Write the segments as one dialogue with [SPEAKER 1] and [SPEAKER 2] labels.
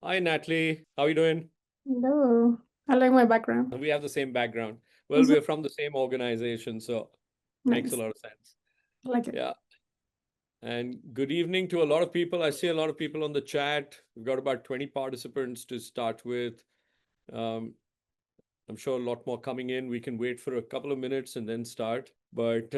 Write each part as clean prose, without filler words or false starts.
[SPEAKER 1] Hi, Natalie. How are you doing?
[SPEAKER 2] Hello. I like my background.
[SPEAKER 1] We have the same background. Well,
[SPEAKER 2] Is it
[SPEAKER 1] we're from the same organization, so makes a
[SPEAKER 2] nice?
[SPEAKER 1] lot of sense.
[SPEAKER 2] I like it.
[SPEAKER 1] Yeah. And good evening to a lot of people. I see a lot of people on the chat. We've got about 20 participants to start with. Um, I'm sure a lot more coming in. We can wait for a couple of minutes and then start. But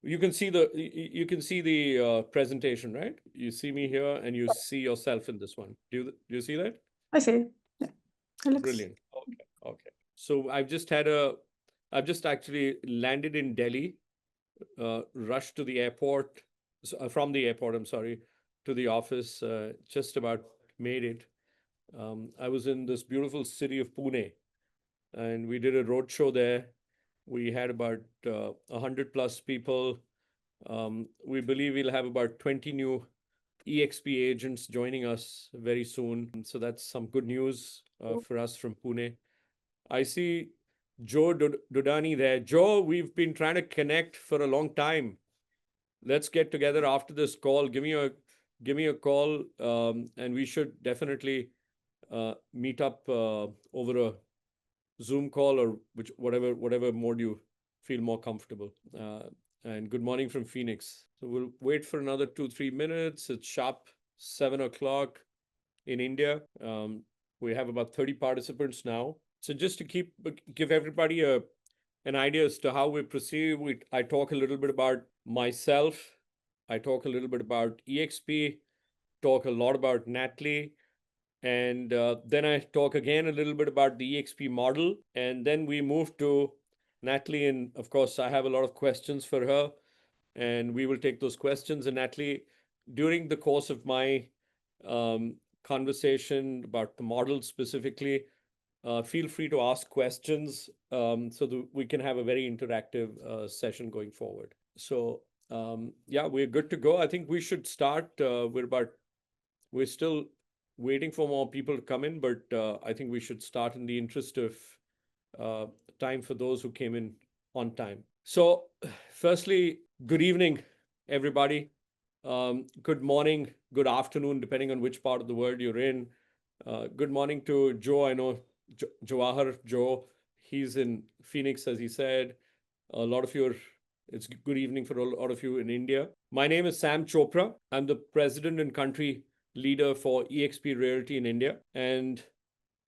[SPEAKER 1] you can see the presentation, right? You see me here and you see yourself in this one. Do you see that?
[SPEAKER 2] I see. Yeah, it looks.
[SPEAKER 1] Brilliant. Okay. Okay. So I've just actually landed in Delhi, rushed to the airport, from the airport, I'm sorry, to the office, just about made it. I was in this beautiful city of Pune, and we did a road show there. We had about 100 plus people. We believe we'll have about 20 new EXP agents joining us very soon. So that's some good news for us from Pune. I see Joe Dudani there. Joe, we've been trying to connect for a long time. Let's get together after this call. Give me a call, and we should definitely meet up over a Zoom call or whatever mode you feel more comfortable. And good morning from Phoenix. So we'll wait for another 2-3 minutes. It's sharp 7 o'clock in India. We have about 30 participants now. So just to give everybody an idea as to how we proceed, I talk a little bit about myself. I talk a little bit about EXP, talk a lot about Nathaly, and then I talk again a little bit about the EXP model. And then we move to Nathaly. And of course, I have a lot of questions for her. And we will take those questions. And Nathaly, during the course of my um, conversation about the model specifically, feel free to ask questions so that we can have a very interactive session going forward. So, yeah, we're good to go. I think we should start. We're still waiting for more people to come in, but I think we should start in the interest of uh, time for those who came in on time. So, firstly, good evening, everybody. Good morning, good afternoon, depending on which part of the world you're in. Good morning to Joe. I know Jawahar, Joe. He's in Phoenix, as he said. A lot of you are, it's good evening for a lot of you in India. My name is Sam Chopra. I'm the president and country leader for EXP Realty in India. And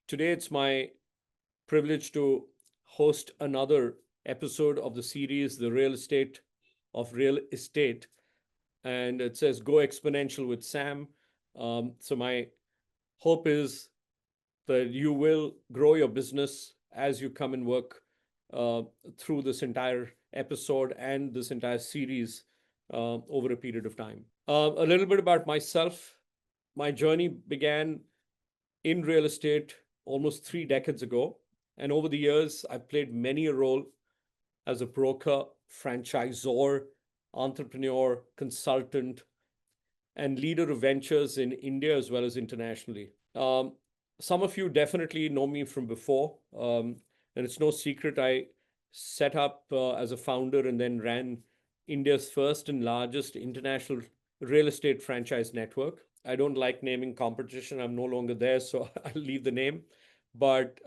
[SPEAKER 1] today it's my privilege to host another episode of the series, The Real Estate of Real Estate. And it says Go Exponential with Sam. So my hope is that you will grow your business as you come and work uh, through this entire episode and this entire series over a period of time. A little bit about myself. My journey began in real estate almost 3 decades ago. And over the years, I've played many a role as a broker, franchisor, entrepreneur, consultant, and leader of ventures in India as well as internationally. Some of you definitely know me from before, and it's no secret I set up as a founder and then ran India's first and largest international real estate franchise network. I don't like naming competition. I'm no longer there, so I'll leave the name. But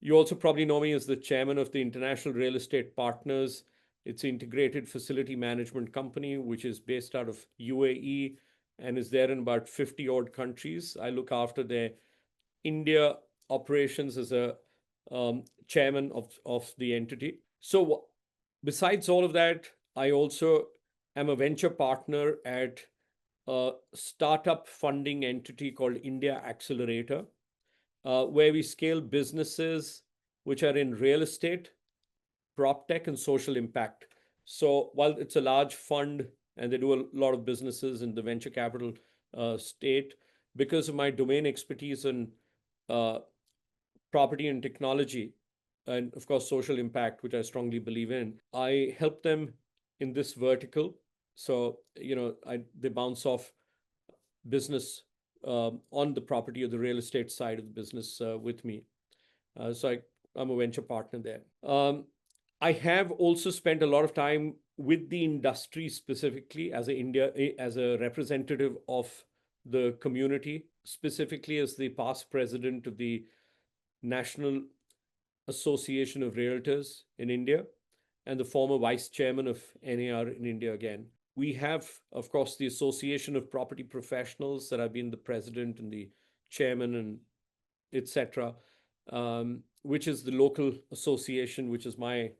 [SPEAKER 1] you also probably know me as the chairman of the International Real Estate Partners. It's an integrated facility management company, which is based out of UAE and is there in about 50 odd countries. I look after their India operations as a chairman of the entity. So, besides all of that, I also am a venture partner at a startup funding entity called India Accelerator, where we scale businesses which are in real estate, prop tech, and social impact. So while it's a large fund and they do a lot of businesses in the venture capital state, because of my domain expertise in uh, property and technology, and of course social impact, which I strongly believe in, I help them in this vertical. So they bounce off business on the property or the real estate side of the business with me. I'm a venture partner there. I have also spent a lot of time with the industry specifically as a representative of the community specifically as the past president of the National Association of Realtors in India and the former vice chairman of NAR in India again. We have, of course, the Association of Property Professionals that I've been the president and the chairman and etc., which is the local association, which is my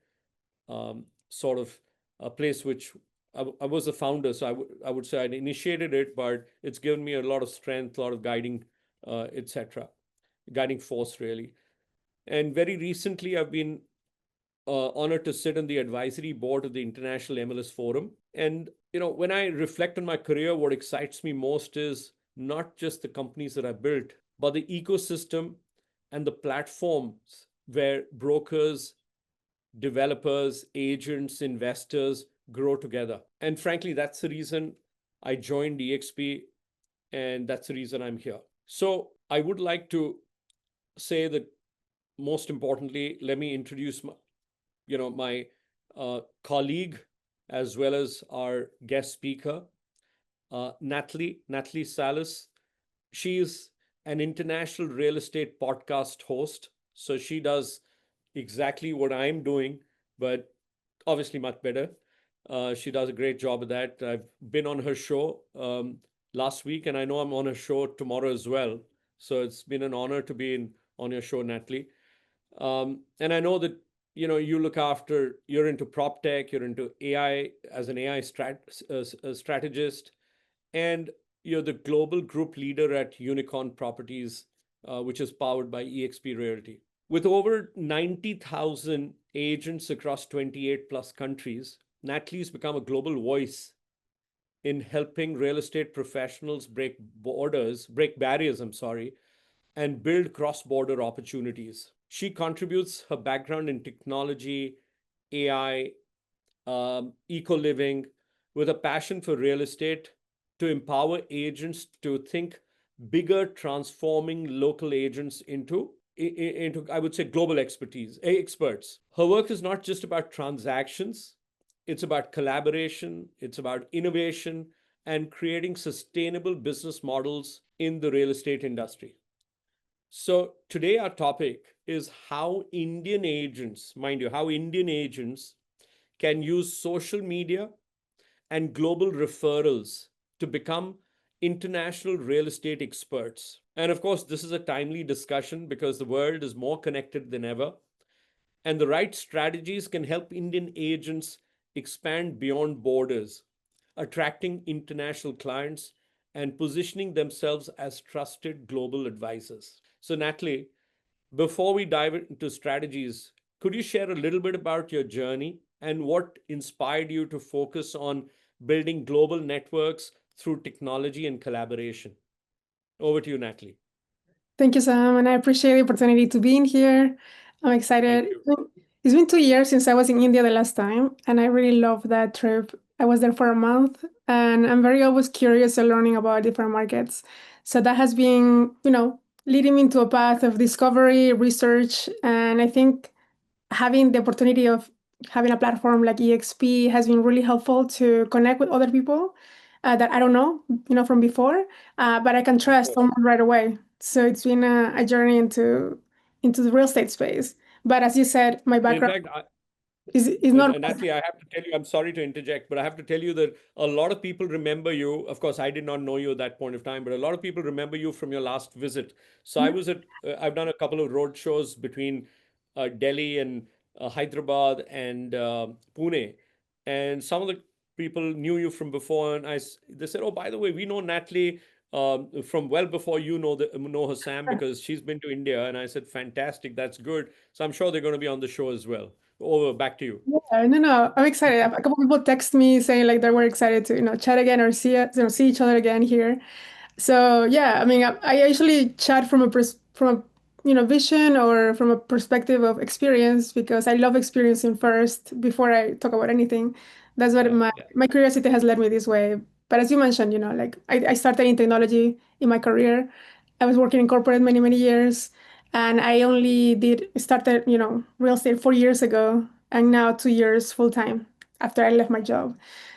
[SPEAKER 1] sort of a place which I was a founder, so I would say I initiated it, but it's given me a lot of strength, a lot of guiding, etc., guiding force really. And very recently, I've been honored to sit on the advisory board of the International MLS Forum. And when I reflect on my career, what excites me most is not just the companies that I built, but the ecosystem and the platforms where brokers, developers, agents, investors grow together. And frankly, that's the reason I joined EXP, and that's the reason I'm here. So I would like to say that most importantly, let me introduce my colleague as well as our guest speaker, Nathaly Salas. She is an international real estate podcast host. So she does exactly what I'm doing, but obviously much better. She does a great job of that. I've been on her show last week, and I know I'm on her show tomorrow as well. So it's been an honor to be on your show, Nathaly. And I know that you look after, you're into prop tech, you're into AI as an AI strategist, and you're the global group leader at Unicorn Properties, which is powered by eXp Realty. With over 90,000 agents across 28 plus countries, Nathaly's become a global voice in helping real estate professionals break barriers, and build cross-border opportunities. She contributes her background in technology, AI, eco-living, with a passion for real estate to empower agents to think bigger, transforming local agents into I would say, global experts. Her work is not just about transactions, it's about collaboration, it's about innovation, and creating sustainable business models in the real estate industry. So today our topic is how Indian agents, mind you, how Indian agents can use social media and global referrals to become international real estate experts. And of course, this is a timely discussion because the world is more connected than ever. And the right strategies can help Indian agents expand beyond borders, attracting international clients and positioning themselves as trusted global advisors. So, Nathaly, before we dive into strategies, could you share a little bit about your journey and what inspired you to focus on building global networks through technology and collaboration? Over to you, Nathaly.
[SPEAKER 2] Thank you, Sam, and I appreciate the opportunity to be in here. I'm excited. It's been 2 years since I was in India the last time, and I really loved that trip. I was there for a month, and I'm very always curious and learning about different markets. So that has been, leading me into a path of discovery, research, and I think having the opportunity of having a platform like EXP has been really helpful to connect with other people that I don't know, from before, but I can trust someone right away. So it's been a journey into the real estate space. But as you said, my background
[SPEAKER 1] in fact,
[SPEAKER 2] is not.
[SPEAKER 1] Nathaly, I have to tell you, I'm sorry to interject, but I have to tell you that a lot of people remember you. Of course, I did not know you at that point of time, but a lot of people remember you from your last visit. So I've done a couple of road shows between Delhi and Hyderabad and Pune, and some of the people knew you from before, and they said, "Oh, by the way, we know Nathaly from well before you know her, Sam, because she's been to India." And I said, "Fantastic, that's good." So I'm sure they're going to be on the show as well. Over, back to you.
[SPEAKER 2] Yeah, no, I'm excited. A couple people text me saying like they were excited to chat again or see each other again here. So yeah, I mean, I actually chat from a vision or from a perspective of experience because I love experiencing first before I talk about anything. That's what my curiosity has led me this way. But as you mentioned, like I started in technology in my career. I was working in corporate many, many years, and I only started, real estate 4 years ago, and now 2 years full time after I left my job.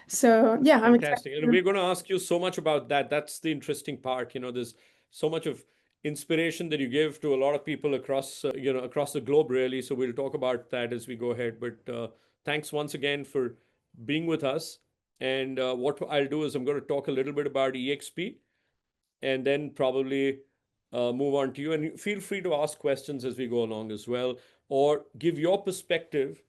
[SPEAKER 2] So yeah, I'm excited.
[SPEAKER 1] Fantastic. And we're going to ask you so much about that. That's the interesting part. There's so much of inspiration that you give to a lot of people across across the globe, really. So we'll talk about that as we go ahead. But thanks once again for being with us. And what I'll do is I'm going to talk a little bit about EXP, and then probably move on to you. And feel free to ask questions as we go along as well, or give your perspective.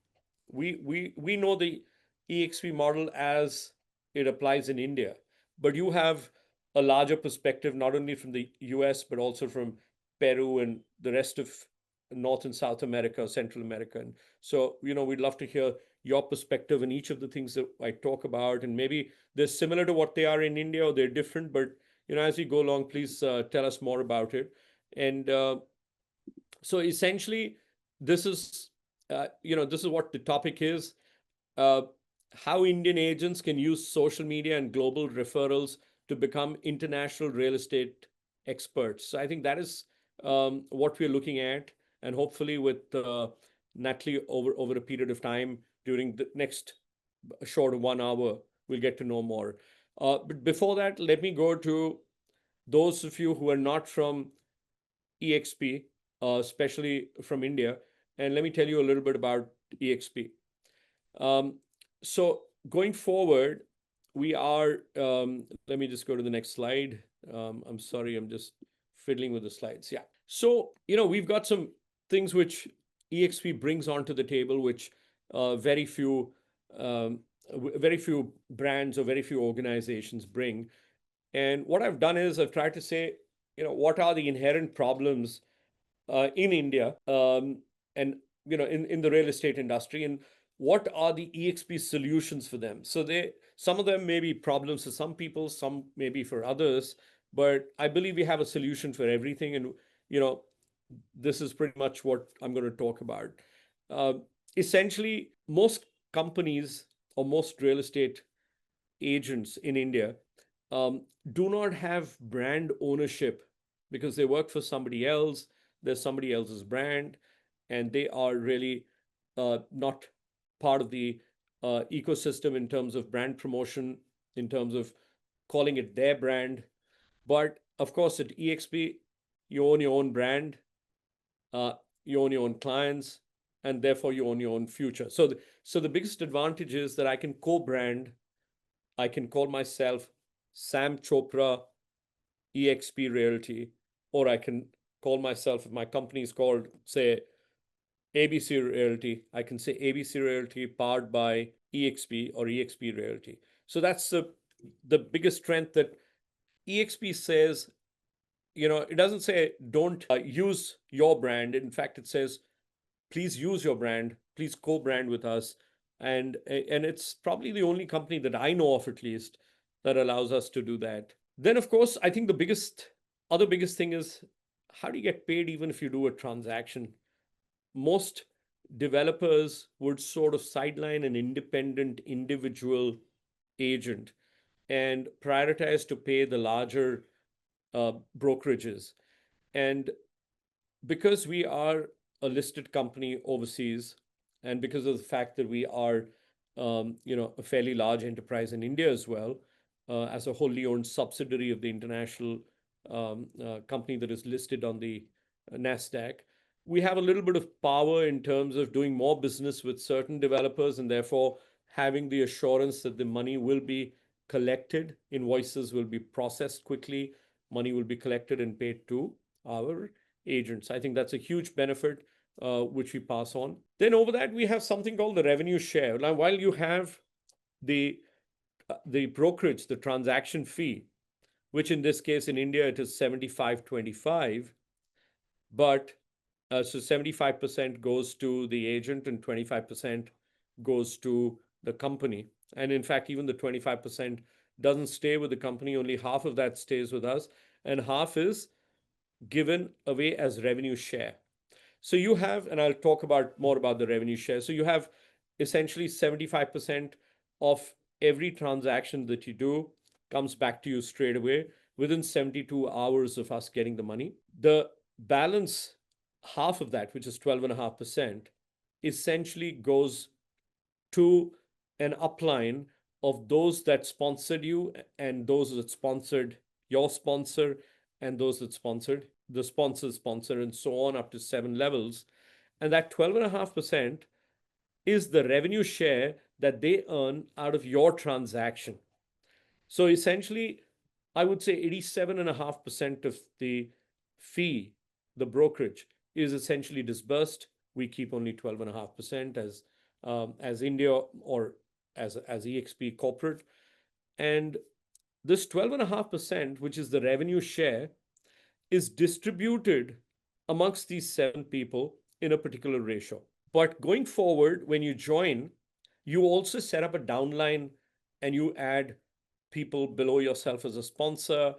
[SPEAKER 1] We know the EXP model as it applies in India, but you have a larger perspective, not only from the US, but also from Peru and the rest of North and South America, Central America. And so, we'd love to hear your perspective in each of the things that I talk about. And maybe they're similar to what they are in India, or they're different, but as we go along, please tell us more about it. And so essentially, this is this is what the topic is: uh, how Indian agents can use social media and global referrals to become international real estate experts. So I think that is what we're looking at, and hopefully with Nathaly over a period of time during the next short 1 hour, we'll get to know more. But before that, let me go to those of you who are not from EXP, especially from India, and let me tell you a little bit about EXP. So going forward, we are, let me just go to the next slide. I'm sorry, I'm just fiddling with the slides. Yeah. So, we've got some things which EXP brings onto the table, which very few brands or very few organizations bring. And what I've done is I've tried to say, what are the inherent problems in India, and in the real estate industry, and what are the EXP solutions for them? So some of them may be problems for some people, some maybe for others, but I believe we have a solution for everything. And this is pretty much what I'm going to talk about. Essentially, most companies or most real estate agents in India do not have brand ownership because they work for somebody else. There's somebody else's brand, and they are really not part of the ecosystem in terms of brand promotion, in terms of calling it their brand. But of course, at EXP, you own your own brand, you own your own clients, and therefore you own your own future. So the biggest advantage is that I can co-brand. I can call myself Sam Chopra, EXP Realty, or I can call myself, if my company is called, say, ABC Realty, I can say ABC Realty powered by EXP or EXP Realty. So that's the biggest strength that EXP says. It doesn't say don't use your brand. In fact, it says please use your brand, please co-brand with us. And it's probably the only company that I know of, at least, that allows us to do that. Then, of course, I think the other biggest thing is, how do you get paid even if you do a transaction? Most developers would sort of sideline an independent individual agent and prioritize to pay the larger brokerages. And because we are a listed company overseas, and because of the fact that we are, a fairly large enterprise in India as well, as a wholly owned subsidiary of the international company that is listed on the NASDAQ, we have a little bit of power in terms of doing more business with certain developers, and therefore having the assurance that the money will be collected, invoices will be processed quickly, money will be collected and paid to our agents. I think that's a huge benefit which we pass on. Then over that, we have something called the revenue share. Now, while you have the brokerage, the transaction fee, which in this case in India it is 75-25, but so 75% goes to the agent and 25% goes to the company. And in fact, even the 25% doesn't stay with the company, only half of that stays with us, and half is given away as revenue share. So you have, and I'll talk more about the revenue share. So you have essentially 75% of every transaction that you do comes back to you straight away within 72 hours of us getting the money. The balance, half of that, which is 12.5%, essentially goes to an upline of those that sponsored you and those that sponsored your sponsor and those that sponsored, the sponsor, and so on up to 7 levels. And that 12.5% is the revenue share that they earn out of your transaction. So essentially, I would say 87.5% of the fee, the brokerage, is essentially disbursed. We keep only 12.5% as India or as EXP corporate. And this 12.5%, which is the revenue share, is distributed amongst these 7 people in a particular ratio. But going forward, when you join, you also set up a downline and you add people below yourself as a sponsor.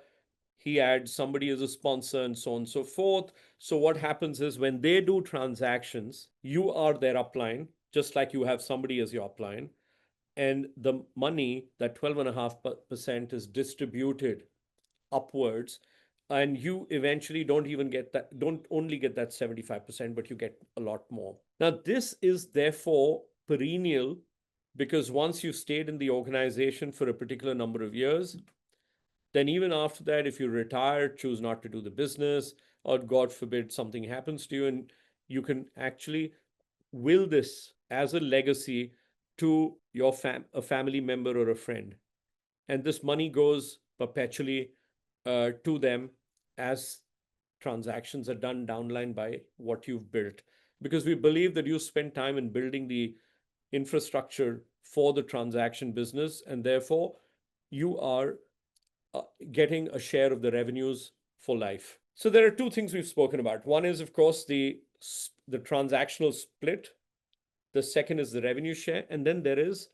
[SPEAKER 1] He adds somebody as a sponsor and so on and so forth. So what happens is when they do transactions, you are their upline, just like you have somebody as your upline. And the money, that 12.5% is distributed upwards, and you eventually don't only get that 75%, but you get a lot more. Now, this is therefore perennial, because once you've stayed in the organization for a particular number of years, then even after that, if you retire, choose not to do the business, or God forbid something happens to you, and you can actually will this as a legacy to your a family member or a friend. And this money goes perpetually to them as transactions are done downline by what you've built. Because we believe that you spend time in building the infrastructure for the transaction business, and therefore you are getting a share of the revenues for life. So there are 2 things we've spoken about. One is, of course, the transactional split. The second is the revenue share. And then there is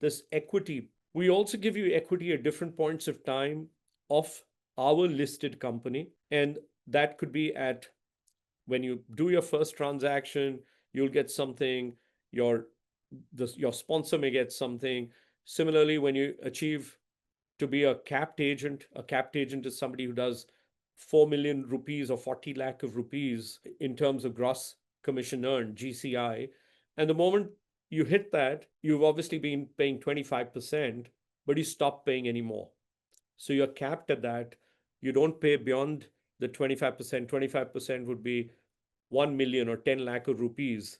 [SPEAKER 1] this equity. We also give you equity at different points of time of our listed company. And that could be at when you do your first transaction, you'll get something, your sponsor may get something. Similarly, when you achieve to be a capped agent is somebody who does 4 million rupees or 40 lakh of rupees in terms of gross commission earned, GCI. And the moment you hit that, you've obviously been paying 25%, but you stop paying anymore. So you're capped at that. You don't pay beyond the 25%. 25% would be 1 million or 10 lakh of rupees,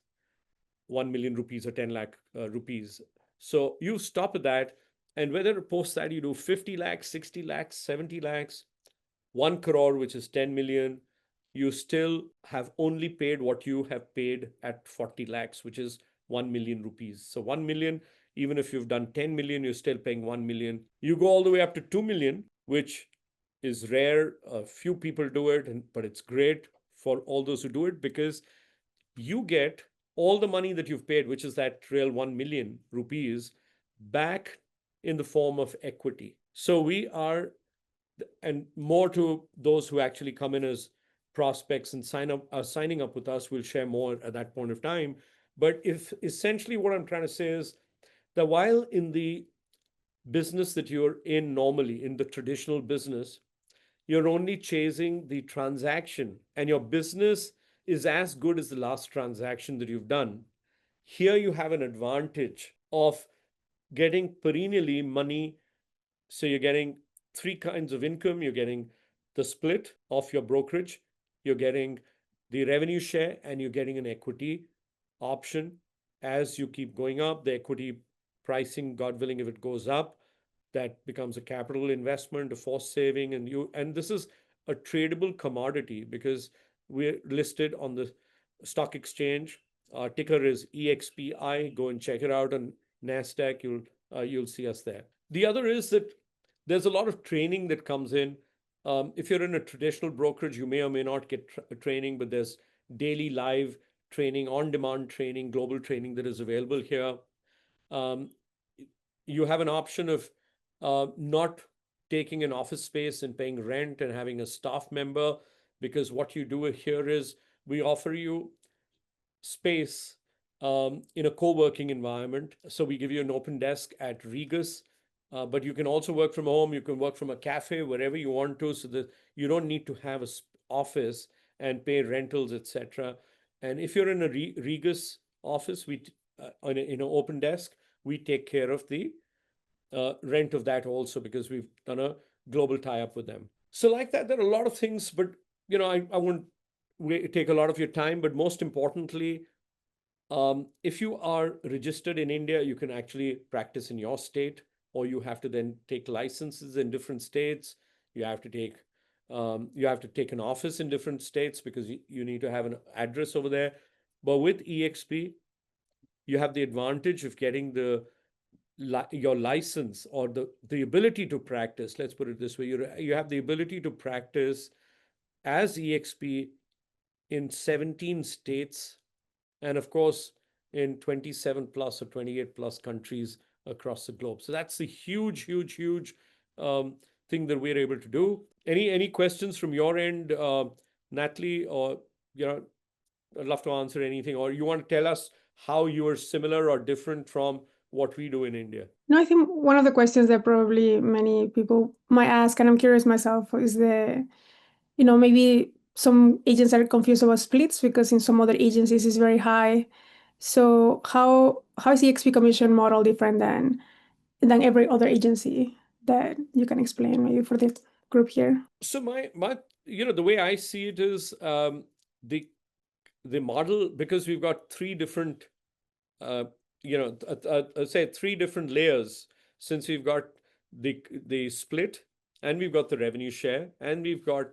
[SPEAKER 1] 1 million rupees or 10 lakh rupees. So you stop at that. And whether post that you do 50 lakhs, 60 lakhs, 70 lakhs, 1 crore, which is 10 million, you still have only paid what you have paid at 40 lakhs, which is 1 million rupees. So 1 million, even if you've done 10 million, you're still paying 1 million. You go all the way up to 2 million, which is rare. A few people do it, but it's great for all those who do it, because you get all the money that you've paid, which is that real 1 million rupees, back in the form of equity. So we are, and more to those who actually come in as prospects and signing up with us, we'll share more at that point of time. But if essentially what I'm trying to say is that while in the business that you're in normally, in the traditional business, you're only chasing the transaction and your business is as good as the last transaction that you've done. Here you have an advantage of getting perennially money. So you're getting 3 kinds of income. You're getting the split of your brokerage, you're getting the revenue share, and you're getting an equity option. As you keep going up, the equity pricing, God willing, if it goes up, that becomes a capital investment, a forced saving, and this is a tradable commodity because we're listed on the stock exchange. Our ticker is EXPI. Go and check it out on NASDAQ. You'll see us there. The other is that there's a lot of training that comes in. If you're in a traditional brokerage, you may or may not get training, but there's daily live training, on-demand training, global training that is available here. You have an option of not taking an office space and paying rent and having a staff member, because what you do here is we offer you space in a co-working environment. So we give you an open desk at Regus, but you can also work from home. You can work from a cafe, wherever you want to, so that you don't need to have an office and pay rentals, etc. And if you're in a Regus office, in an open desk, we take care of the rent of that also, because we've done a global tie-up with them. So like that, there are a lot of things, but I won't take a lot of your time. But most importantly, if you are registered in India, you can actually practice in your state, or you have to then take licenses in different states. You have to take an office in different states because you need to have an address over there. But with EXP, you have the advantage of getting your license, or the ability to practice. Let's put it this way: you have the ability to practice as EXP in 17 states, and of course in 27 plus or 28 plus countries across the globe. So that's the huge, huge, huge thing that we're able to do. Any questions from your end, Nathaly, or I'd love to answer anything, or you want to tell us how you are similar or different from what we do in India?
[SPEAKER 2] No, I think one of the questions that probably many people might ask, and I'm curious myself, is maybe some agents are confused about splits because in some other agencies it's very high. So how is the XP commission model different than every other agency that you can explain maybe for this group here?
[SPEAKER 1] So my the way I see it is, the model, because we've got three different uh, say three different layers, since we've got the split, and we've got the revenue share, and we've got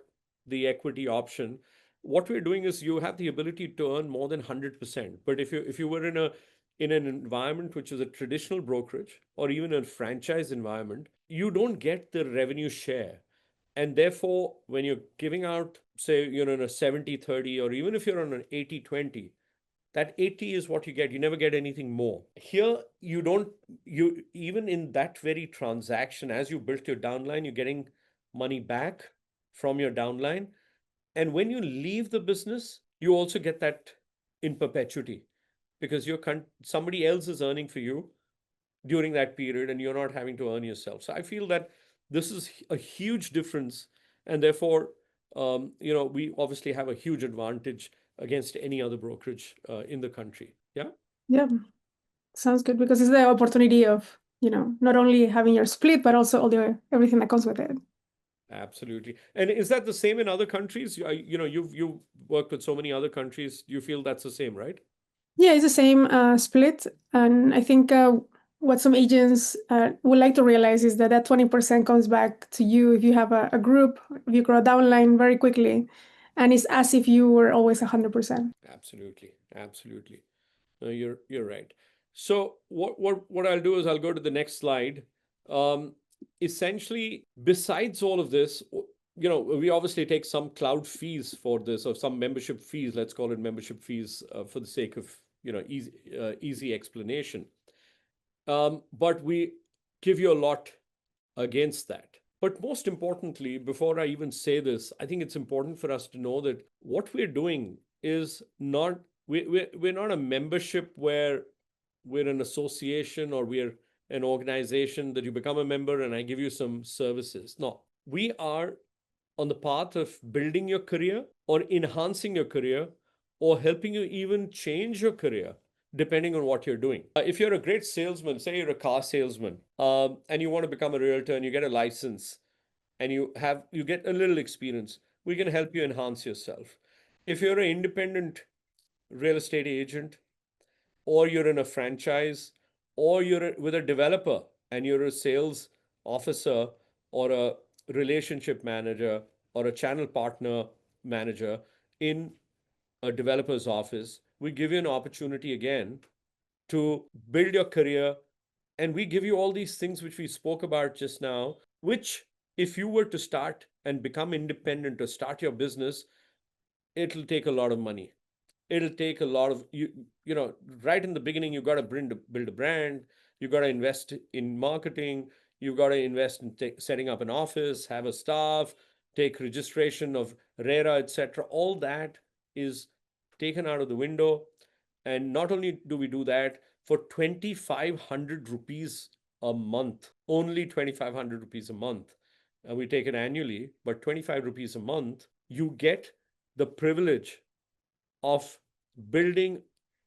[SPEAKER 1] the equity option. What we're doing is you have the ability to earn more than 100%. But if you were in an environment which is a traditional brokerage, or even a franchise environment, you don't get the revenue share. And therefore, when you're giving out, say, in a 70-30, or even if you're on an 80-20, that 80 is what you get. You never get anything more. Here, you don't, even in that very transaction, as you built your downline, you're getting money back from your downline. And when you leave the business, you also get that in perpetuity, because somebody else is earning for you during that period, and you're not having to earn yourself. So I feel that this is a huge difference, and therefore, we obviously have a huge advantage against any other brokerage in the country. Yeah.
[SPEAKER 2] Yeah, sounds good because it's the opportunity of, not only having your split, but also everything that comes with it.
[SPEAKER 1] Absolutely. And is that the same in other countries? You've worked with so many other countries. You feel that's the same, right?
[SPEAKER 2] Yeah, it's the same split. And I think what some agents would like to realize is that 20% comes back to you if you have a group, if you grow a downline very quickly. And it's as if you were always 100%.
[SPEAKER 1] Absolutely. Absolutely. No, you're right. So what I'll do is I'll go to the next slide. Essentially, besides all of this, we obviously take some cloud fees for this, or some membership fees. Let's call it membership fees for the sake of easy explanation. But we give you a lot against that. But most importantly, before I even say this, I think it's important for us to know that what we're doing is not, we're not a membership where we're an association, or we're an organization that you become a member and I give you some services. No, we are on the path of building your career, or enhancing your career, or helping you even change your career depending on what you're doing. If you're a great salesman, say you're a car salesman, and you want to become a realtor, and you get a license, and you get a little experience, we can help you enhance yourself. If you're an independent real estate agent, or you're in a franchise, or you're with a developer and you're a sales officer, or a relationship manager, or a channel partner manager in a developer's office, we give you an opportunity again to build your career. And we give you all these things which we spoke about just now, which, if you were to start and become independent, or start your business, it'll take a lot of money. It'll take a lot of right in the beginning, you got to build a brand, you got to invest in marketing, you got to invest in setting up an office, have a staff, take registration of RERA, etc. All that is taken out of the window. And not only do we do that, for 2,500 rupees a month, only 2,500 rupees a month, we take it annually, but 25 rupees a month, you get the privilege of building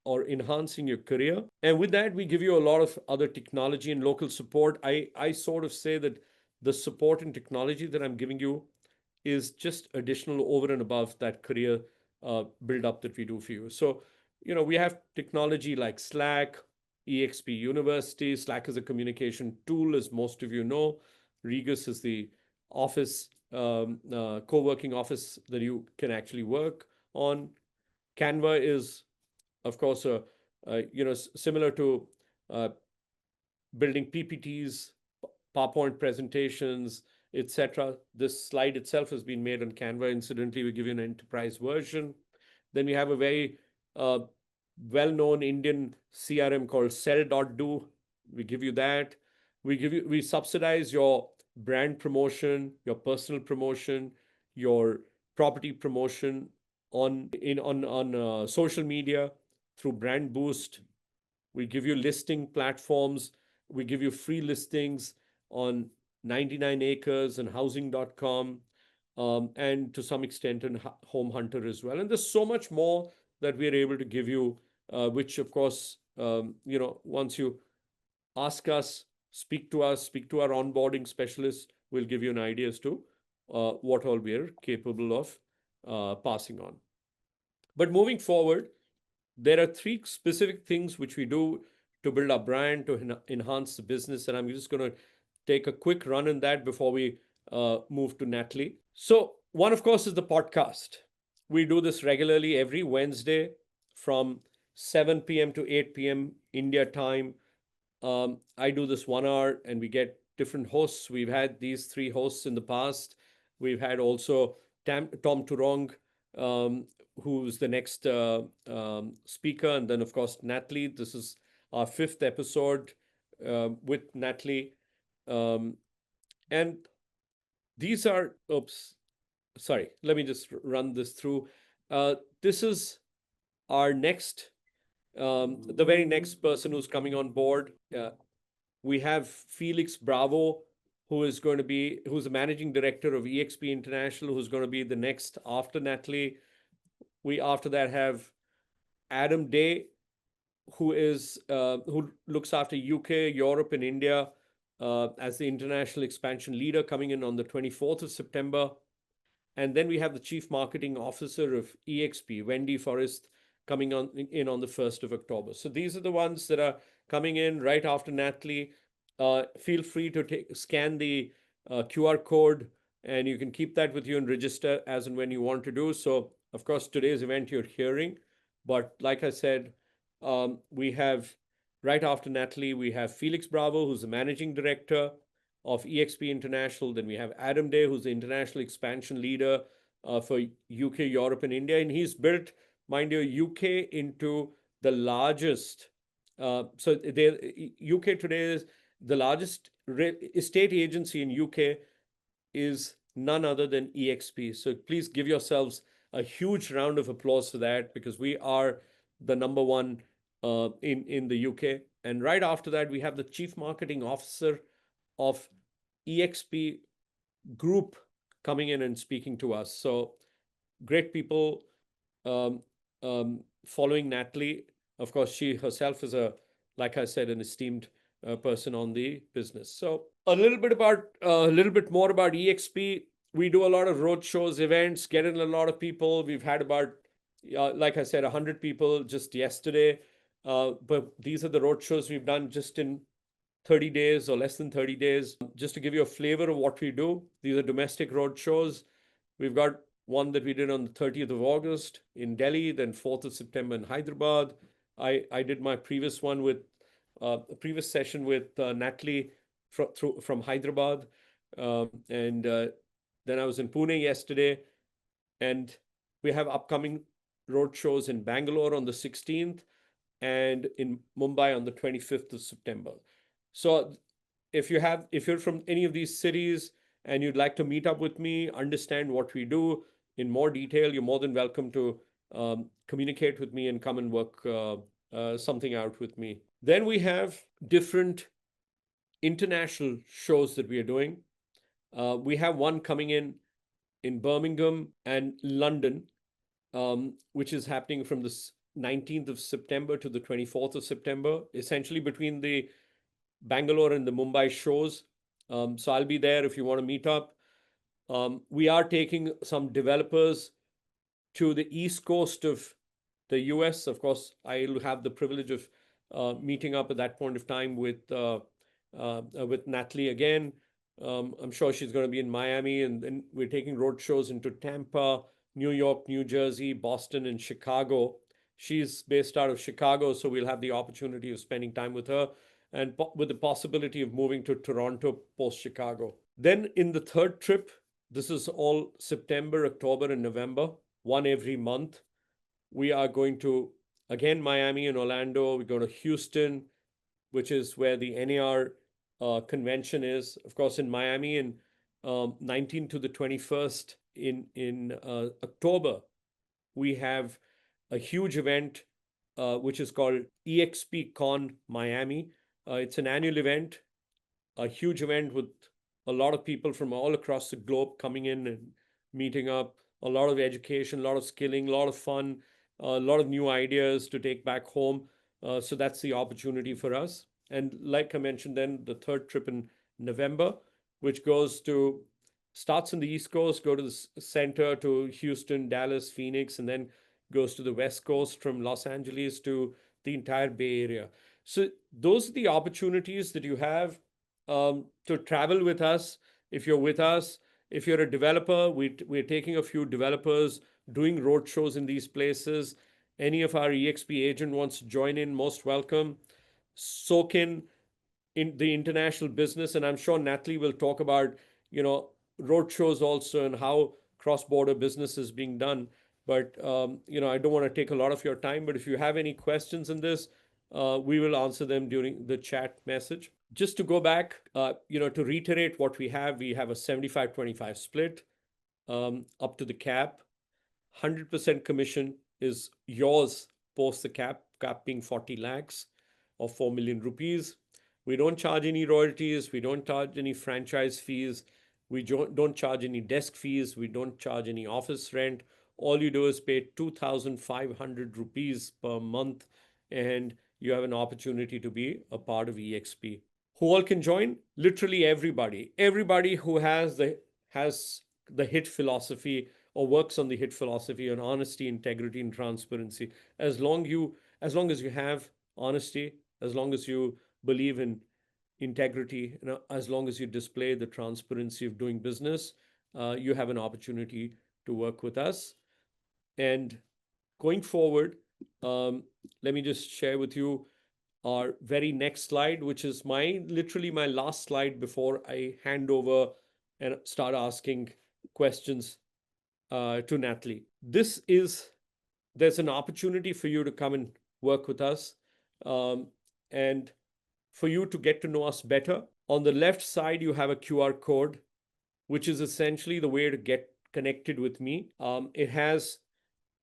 [SPEAKER 1] or enhancing your career. And with that, we give you a lot of other technology and local support. I sort of say that the support and technology that I'm giving you is just additional over and above that career build up that we do for you. So, we have technology like Slack, EXP University. Slack is a communication tool, as most of you know. Regus is the office, co-working office that you can actually work on. Canva is, of course, similar to uh, building PPTs, PowerPoint presentations, etc. This slide itself has been made on Canva. Incidentally, we give you an enterprise version. Then we have a very well-known Indian CRM called Sell.do. We give you that. We subsidize your brand promotion, your personal promotion, your property promotion on social media through Brand Boost. We give you listing platforms. We give you free listings on 99 acres and housing.com, and to some extent in Home Hunter as well. And there's so much more that we are able to give you, which of course, once you ask us, speak to us, speak to our onboarding specialist, we'll give you an idea as to what all we are capable of passing on. But moving forward, there are three specific things which we do to build our brand, to enhance the business. And I'm just going to take a quick run in that before we move to Nathaly. So one, of course, is the podcast. We do this regularly every Wednesday from 7 p.m. to 8 p.m. India time. I do this 1 hour and we get different hosts. We've had these three hosts in the past. We've had also Tom Turong, who's the next speaker. And then, of course, Nathaly. This is our 5th episode with Nathaly. And these are, let me just run this through. This is our next, the very next person who's coming on board. We have Felix Bravo, who's the managing director of EXP International, who's going to be the next after Nathaly. We after that have Adam Day, who looks after UK, Europe, and India as the international expansion leader, coming in on the 24th of September. And then we have the chief marketing officer of EXP, Wendy Forrest, coming in on the 1st of October. So these are the ones that are coming in right after Nathaly. Feel free to scan the QR code, and you can keep that with you and register as and when you want to do. So, of course, today's event you're hearing, but like I said, we have right after Nathaly, we have Felix Bravo, who's the managing director of EXP International. Then we have Adam Day, who's the international expansion leader for UK, Europe, and India. And he's built, mind you, UK into the largest. UK today is the largest estate agency in UK is none other than EXP. So please give yourselves a huge round of applause for that, because we are the number one in the UK. And right after that, we have the chief marketing officer of EXP Group coming in and speaking to us. So great people following Nathaly. Of course, she herself is like I said, an esteemed person on the business. So a little bit more about EXP. We do a lot of road shows, events, get in a lot of people. We've had about, like I said, 100 people just yesterday. But these are the road shows we've done just in 30 days or less than 30 days. Just to give you a flavor of what we do, these are domestic road shows. We've got one that we did on the 30th of August in Delhi, then 4th of September in Hyderabad. I did my previous one with a previous session with Nathaly from Hyderabad. And then I was in Pune yesterday. And we have upcoming road shows in Bangalore on the 16th and in Mumbai on the 25th of September. So if you're from any of these cities and you'd like to meet up with me, understand what we do in more detail, you're more than welcome to communicate with me and come and work something out with me. Then we have different international shows that we are doing. We have one coming in Birmingham and London, which is happening from the 19th of September to the 24th of September, essentially between the Bangalore and the Mumbai shows. So I'll be there if you want to meet up. We are taking some developers to the East Coast of the US. Of course, I'll have the privilege of meeting up at that point of time with Nathaly again. I'm sure she's going to be in Miami, and then we're taking road shows into Tampa, New York, New Jersey, Boston, and Chicago. She's based out of Chicago, so we'll have the opportunity of spending time with her and with the possibility of moving to Toronto post Chicago. Then in the third trip, this is all September, October, and November, one every month. We are going to, again, Miami and Orlando. We go to Houston, which is where the NAR convention is. Of course, in Miami, in 19th to the 21st in October, we have a huge event which is called EXP Con Miami. It's an annual event, a huge event with a lot of people from all across the globe coming in and meeting up, a lot of education, a lot of skilling, a lot of fun, a lot of new ideas to take back home. So that's the opportunity for us. And like I mentioned, then the third trip in November, which starts in the East Coast, go to the center to Houston, Dallas, Phoenix, and then goes to the West Coast from Los Angeles to the entire Bay Area. So those are the opportunities that you have to travel with us. If you're with us, if you're a developer, we're taking a few developers doing road shows in these places. Any of our EXP agent wants to join in, most welcome. Soak in the international business, and I'm sure Nathaly will talk about, road shows also and how cross-border business is being done. But I don't want to take a lot of your time, but if you have any questions in this, we will answer them during the chat message. Just to go back, to reiterate what we have a 75-25 split up to the cap. 100% commission is yours post the cap being 40 lakhs or 4 million rupees. We don't charge any royalties. We don't charge any franchise fees. We don't charge any desk fees. We don't charge any office rent. All you do is pay 2,500 rupees per month, and you have an opportunity to be a part of EXP. Who all can join? Literally everybody. Everybody who has the HIT philosophy or works on the HIT philosophy on honesty, integrity, and transparency. As long as you have honesty, as long as you believe in integrity, as long as you display the transparency of doing business, you have an opportunity to work with us. And going forward, let me just share with you our very next slide, which is literally my last slide before I hand over and start asking questions to Nathaly. There's an opportunity for you to come and work with us, and for you to get to know us better. On the left side, you have a QR code, which is essentially the way to get connected with me. It has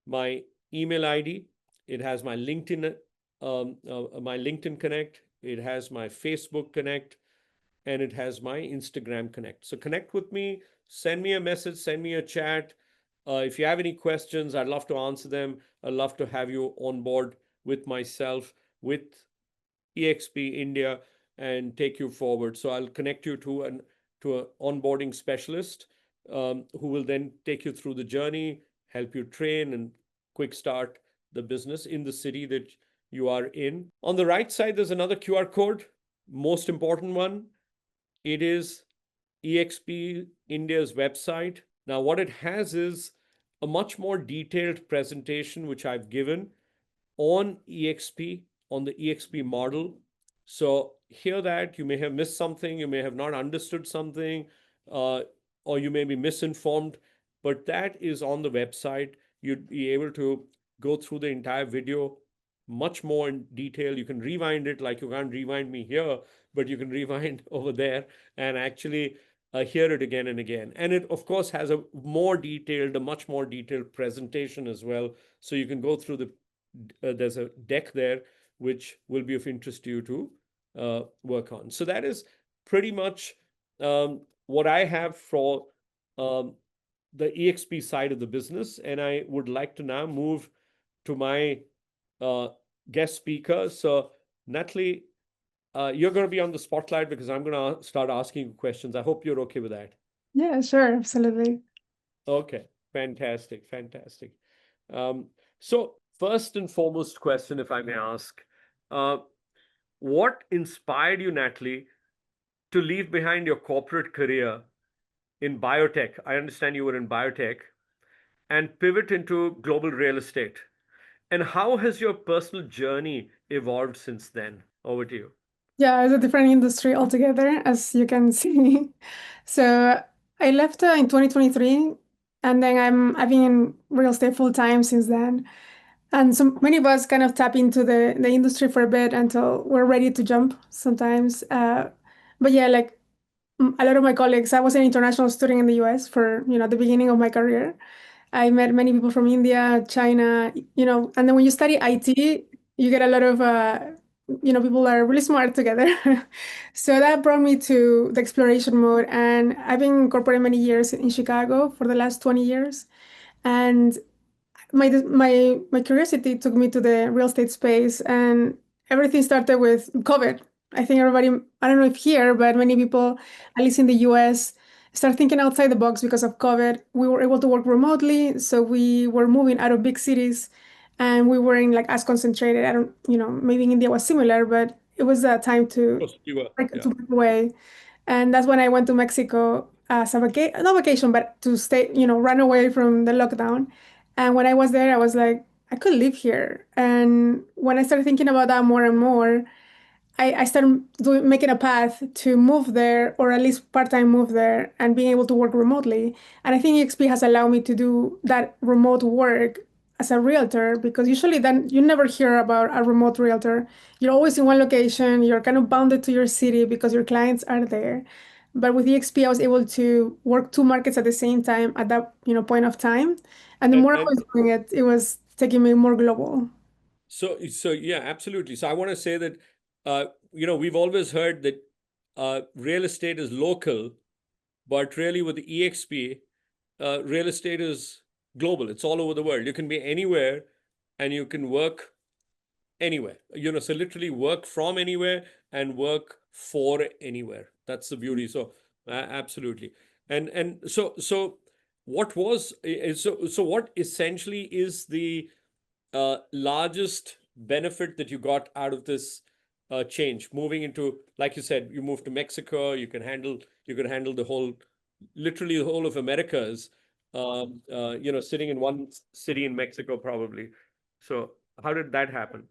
[SPEAKER 1] my email ID. It has my LinkedIn connect. It has my Facebook connect, and it has my Instagram connect. So connect with me, send me a message, send me a chat. If you have any questions, I'd love to answer them. I'd love to have you on board with myself, with EXP India, and take you forward. So I'll connect you to an onboarding specialist who will then take you through the journey, help you train and quick start the business in the city that you are in. On the right side, there's another QR code, most important one. It is EXP India's website. Now, what it has is a much more detailed presentation, which I've given on EXP, on the EXP model. So hear that, you may have missed something, you may have not understood something, or you may be misinformed, but that is on the website. You'd be able to go through the entire video much more in detail. You can rewind it, like you can't rewind me here, but you can rewind over there and actually hear it again and again. And it, of course, has a much more detailed presentation as well. So you can go through there's a deck there, which will be of interest to you to work on. So that is pretty much what I have for the EXP side of the business. And I would like to now move to my guest speaker. So Nathaly, you're going to be on the spotlight because I'm going to start asking you questions. I hope you're okay with that.
[SPEAKER 2] Yeah, sure, absolutely.
[SPEAKER 1] Okay, fantastic, fantastic. So first and foremost question, if I may ask, uh, what inspired you, Nathaly, to leave behind your corporate career in biotech? I understand you were in biotech and pivot into global real estate. And how has your personal journey evolved since then? Over to you.
[SPEAKER 2] Yeah, it's a different industry altogether, as you can see. So I left in 2023, and then I've been in real estate full time since then. And so many of us kind of tap into the industry for a bit until we're ready to jump sometimes. But yeah, like a lot of my colleagues, I was an international student in the US for, the beginning of my career. I met many people from India, China, and then when you study IT, you get a lot of, people that are really smart together. So that brought me to the exploration mode. And I've been in corporate many years in Chicago for the last 20 years. And my curiosity took me to the real estate space, and everything started with COVID. I think everybody, I don't know if here, but many people, at least in the US, start thinking outside the box because of COVID. We were able to work remotely, so we were moving out of big cities, and we weren't like as concentrated. I don't, maybe in India was similar, but it was a time
[SPEAKER 1] Of
[SPEAKER 2] to
[SPEAKER 1] course, you were. Yeah.
[SPEAKER 2] break away. And that's when I went to Mexico as a not vacation, but to stay, run away from the lockdown. And when I was there, I was like, I could live here. And when I started thinking about that more and more, I started making a path to move there, or at least part-time move there, and being able to work remotely. And I think EXP has allowed me to do that remote work as a realtor, because usually then you never hear about a remote realtor. You're always in one location, you're kind of bounded to your city because your clients are there. But with EXP, I was able to work two markets at the same time at that, point of time. And the more I
[SPEAKER 1] And
[SPEAKER 2] was doing it, it was taking me more global.
[SPEAKER 1] so yeah, absolutely. So I want to say that we've always heard that real estate is local, but really with the EXP, real estate is global. It's all over the world. You can be anywhere, and you can work anywhere. So literally work from anywhere and work for anywhere. That's the beauty. So absolutely. And so what essentially is the largest benefit that you got out of this change, moving into, like you said, you moved to Mexico, you can handle the whole, literally the whole of Americas, sitting in one city in Mexico probably. So how did that happen?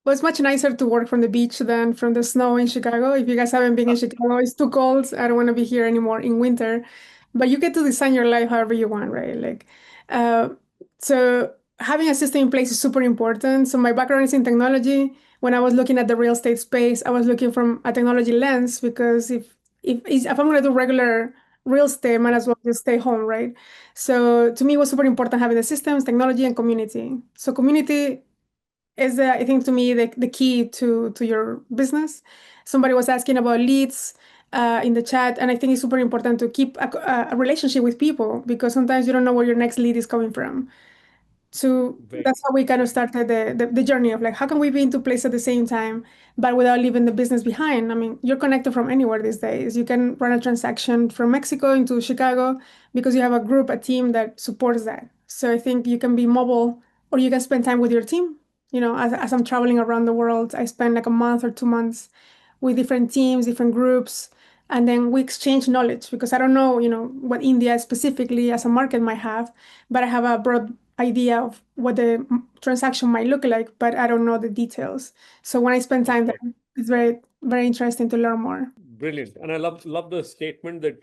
[SPEAKER 2] Well, it's much nicer to work from the beach than from the snow in Chicago. If you guys haven't been in Chicago, it's too cold. I don't want to be here anymore in winter. But you get to design your life however you want, right? Like, uh, so having a system in place is super important. So my background is in technology. When I was looking at the real estate space, I was looking from a technology lens, because if I'm going to do regular real estate, I might as well just stay home, right? So to me, it was super important having the systems, technology, and community. So community is I think to me the key to your business. Somebody was asking about leads in the chat, and I think it's super important to keep a relationship with people, because sometimes you don't know where your next lead is coming from. So
[SPEAKER 1] Very,
[SPEAKER 2] that's how we kind of
[SPEAKER 1] very
[SPEAKER 2] started the journey of like, how can we be in two places at the same time, but without leaving the business behind? I mean, you're connected from anywhere these days. You can run a transaction from Mexico into Chicago because you have a group, a team that supports that. So I think you can be mobile, or you can spend time with your team. As I'm traveling around the world, I spend like a month or 2 months with different teams, different groups, and then we exchange knowledge, because I don't know, what India specifically as a market might have, but I have a broad idea of what the transaction might look like, but I don't know the details. So when I spend
[SPEAKER 1] of
[SPEAKER 2] time
[SPEAKER 1] course.
[SPEAKER 2] there, it's very, very interesting to learn more.
[SPEAKER 1] Brilliant. And I love the statement that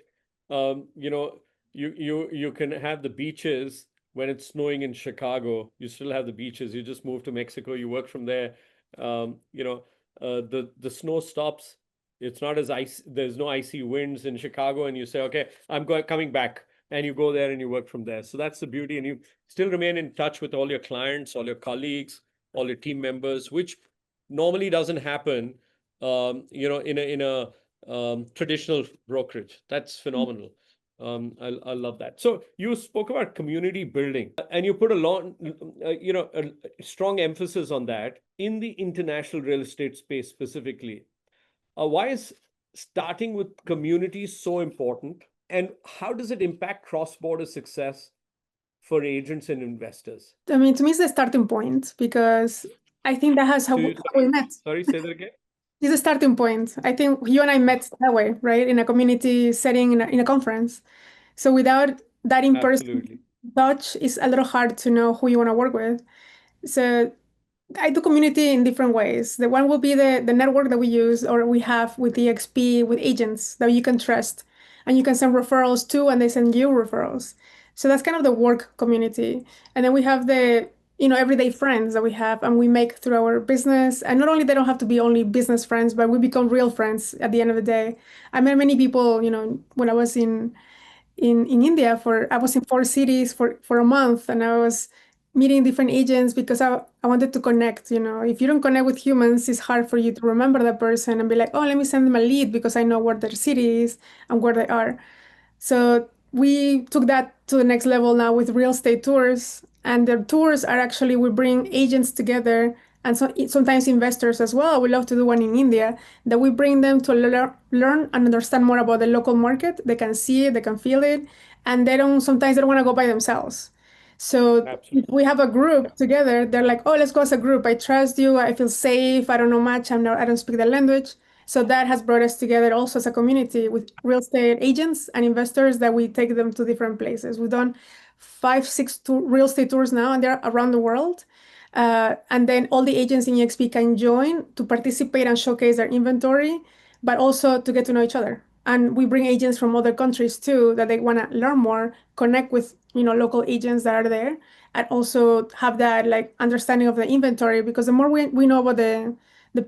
[SPEAKER 1] um, you know you can have the beaches when it's snowing in Chicago. You still have the beaches. You just move to Mexico. You work from there. Um, you know, the snow stops. It's not as ice. There's no icy winds in Chicago, and you say, okay, I'm coming back, and you go there and you work from there. So that's the beauty, and you still remain in touch with all your clients, all your colleagues, all your team members, which normally doesn't happen. In a traditional brokerage. That's phenomenal. I love that. So you spoke about community building, and you put a lot, a strong emphasis on that in the international real estate space specifically. Why is starting with community so important? And how does it impact cross-border success for agents and investors?
[SPEAKER 2] I mean, to me, it's the starting point because I think that has how we met.
[SPEAKER 1] Sorry, say that again.
[SPEAKER 2] It's a starting point. I think you and I met that way, right? In a community setting, in a conference. So without that in-person touch, it's a little hard to know who you want to work with. So I do community in different ways. The one will be the network that we use or we have with EXP, with agents that you can trust. And you can send referrals to, and they send you referrals. So that's kind of the work community. And then we have the, everyday friends that we have and we make through our business. And not only they don't have to be only business friends, but we become real friends at the end of the day. I met many people, when I was in India I was in 4 cities for a month, and I was meeting different agents because I wanted to connect. If you don't connect with humans, it's hard for you to remember that person and be like, oh, let me send them a lead because I know where their city is and where they are. So we took that to the next level now with real estate tours. And the tours are actually, we bring agents together and sometimes investors as well. We love to do one in India that we bring them to learn and understand more about the local market. They can see it, they can feel it, and sometimes they don't want to go by themselves. So if we have a group together, they're like, oh, let's go as a group. I trust you. I feel safe. I don't know much. I don't speak the language. So that has brought us together also as a community with real estate agents and investors that we take them to different places. We've done 5, 6 real estate tours now, and they're around the world. And then all the agents in EXP can join to participate and showcase their inventory, but also to get to know each other. And we bring agents from other countries too that they want to learn more, connect with local agents that are there, and also have that like understanding of the inventory. Because the more we know about the